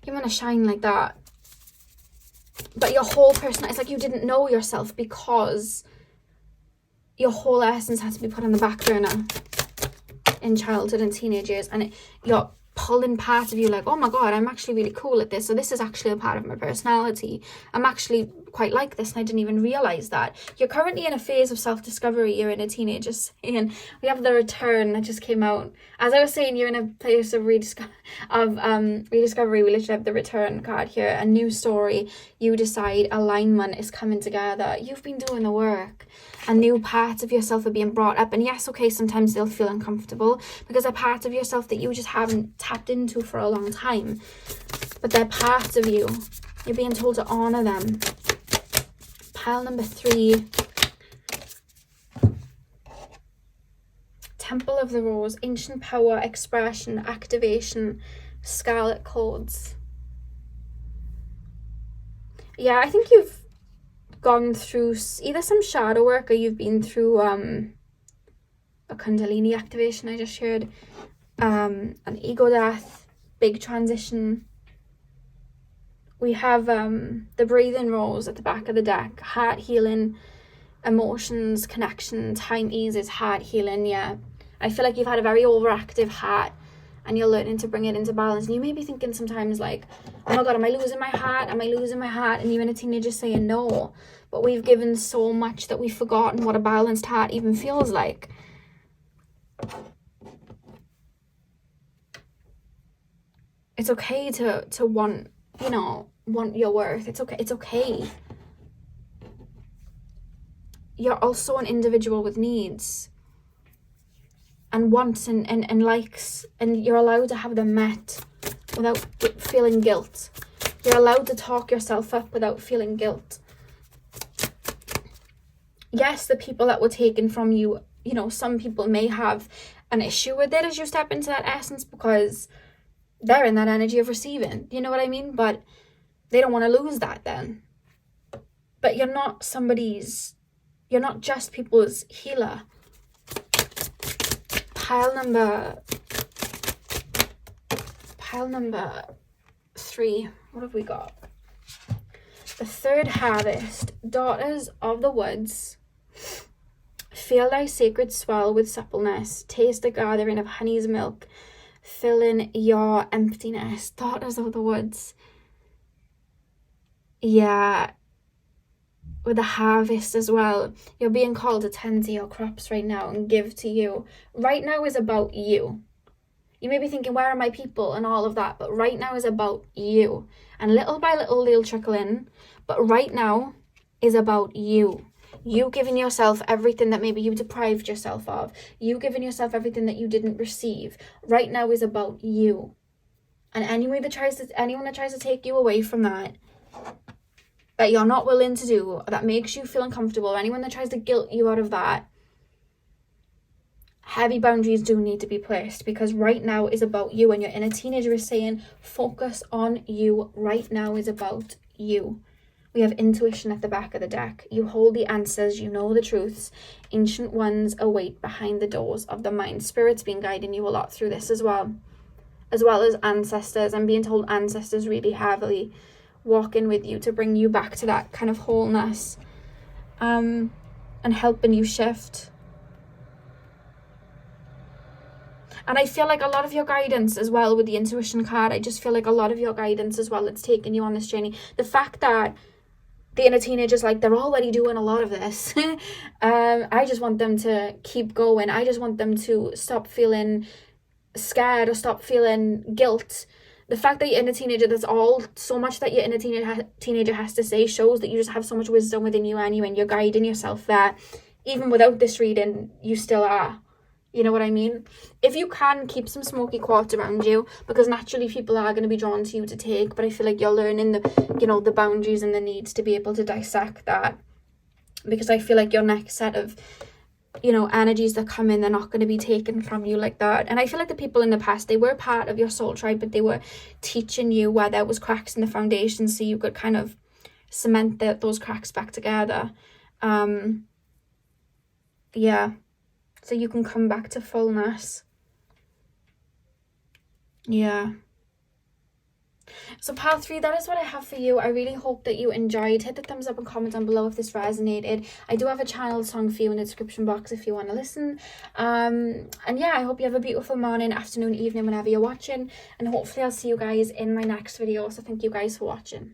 You want to shine like that. But your whole person, it's like you didn't know yourself, because your whole essence had to be put on the back burner in childhood and teenage years, and you're pulling part of you like, oh my God, I'm actually really cool at this, so this is actually a part of my personality. I'm actually quite like this, and I didn't even realize that. You're currently in a phase of self-discovery. You're in a teenager saying, we have the return that just came out. As I was saying, you're in a place of rediscovery. We literally have the return card here. A new story. You decide alignment is coming together. You've been doing the work. A new parts of yourself are being brought up. And yes, okay, sometimes they'll feel uncomfortable, because they're parts of yourself that you just haven't tapped into for a long time. But they're parts of you. You're being told to honor them. Pile number 3. Temple of the Rose. Ancient power, expression, activation, scarlet codes. Yeah, I think you've gone through either some shadow work, or you've been through a Kundalini activation, I just heard. An ego death, big transition. We have the breathing rose at the back of the deck. Heart healing, emotions, connection, time eases, heart healing, yeah. I feel like you've had a very overactive heart, and you're learning to bring it into balance. And you may be thinking sometimes like, oh my God, am I losing my heart? Am I losing my heart? And you're in a teenager saying no. But we've given so much that we've forgotten what a balanced heart even feels like. It's okay to want, you know, want your worth. It's okay. You're also an individual with needs and wants and likes, and you're allowed to have them met without feeling guilt. You're allowed to talk yourself up without feeling guilt. Yes, the people that were taken from you, you know, some people may have an issue with it as you step into that essence, because they're in that energy of receiving, you know what I mean? But they don't want to lose that then. But you're not just people's healer. Pile number 3. What have we got? The third harvest. Daughters of the woods. Feel thy sacred swell with suppleness. Taste the gathering of honey's milk. Fill in your emptiness. Daughters of the woods. Yeah. With the harvest as well. You're being called to tend to your crops right now and give to you. Right now is about you. You may be thinking, where are my people and all of that? But right now is about you. And little by little they'll trickle in. But right now is about you. You giving yourself everything that maybe you deprived yourself of. You giving yourself everything that you didn't receive. Right now is about you. And anyone that tries to take you away from that you're not willing to do, or that makes you feel uncomfortable, anyone that tries to guilt you out of that, heavy boundaries do need to be placed, because right now is about you. And your inner teenager is saying, focus on you. Right now is about you. We have intuition at the back of the deck. You hold the answers, you know the truths. Ancient ones await behind the doors of the mind. Spirit's been guiding you a lot through this as well as ancestors. I'm being told ancestors really heavily walking with you to bring you back to that kind of wholeness, and helping you shift. And I feel like a lot of your guidance as well with the intuition card, I just feel like a lot of your guidance as well, it's taking you on this journey. The fact that the inner teenager's like, they're already doing a lot of this. I just want them to keep going. I just want them to stop feeling scared or stop feeling guilt. The fact that your inner teenager, that's all so much that your inner teenager has to say, shows that you just have so much wisdom within you anyway, and you're guiding yourself there. Even without this reading, you still are. You know what I mean? If you can, keep some smoky quartz around you, because naturally people are going to be drawn to you to take, but I feel like you're learning the boundaries and the needs to be able to dissect that, because I feel like your next set of energies that come in, they're not going to be taken from you like that. And I feel like the people in the past, they were part of your soul tribe, but they were teaching you where there was cracks in the foundation, so you could kind of cement those cracks back together. So you can come back to fullness. Yeah. So part 3, that is what I have for you. I really hope that you enjoyed. Hit the thumbs up and comment down below if this resonated. I do have a channel song for you in the description box if you want to listen. And yeah, I hope you have a beautiful morning, afternoon, evening, whenever you're watching. And hopefully I'll see you guys in my next video. So thank you guys for watching.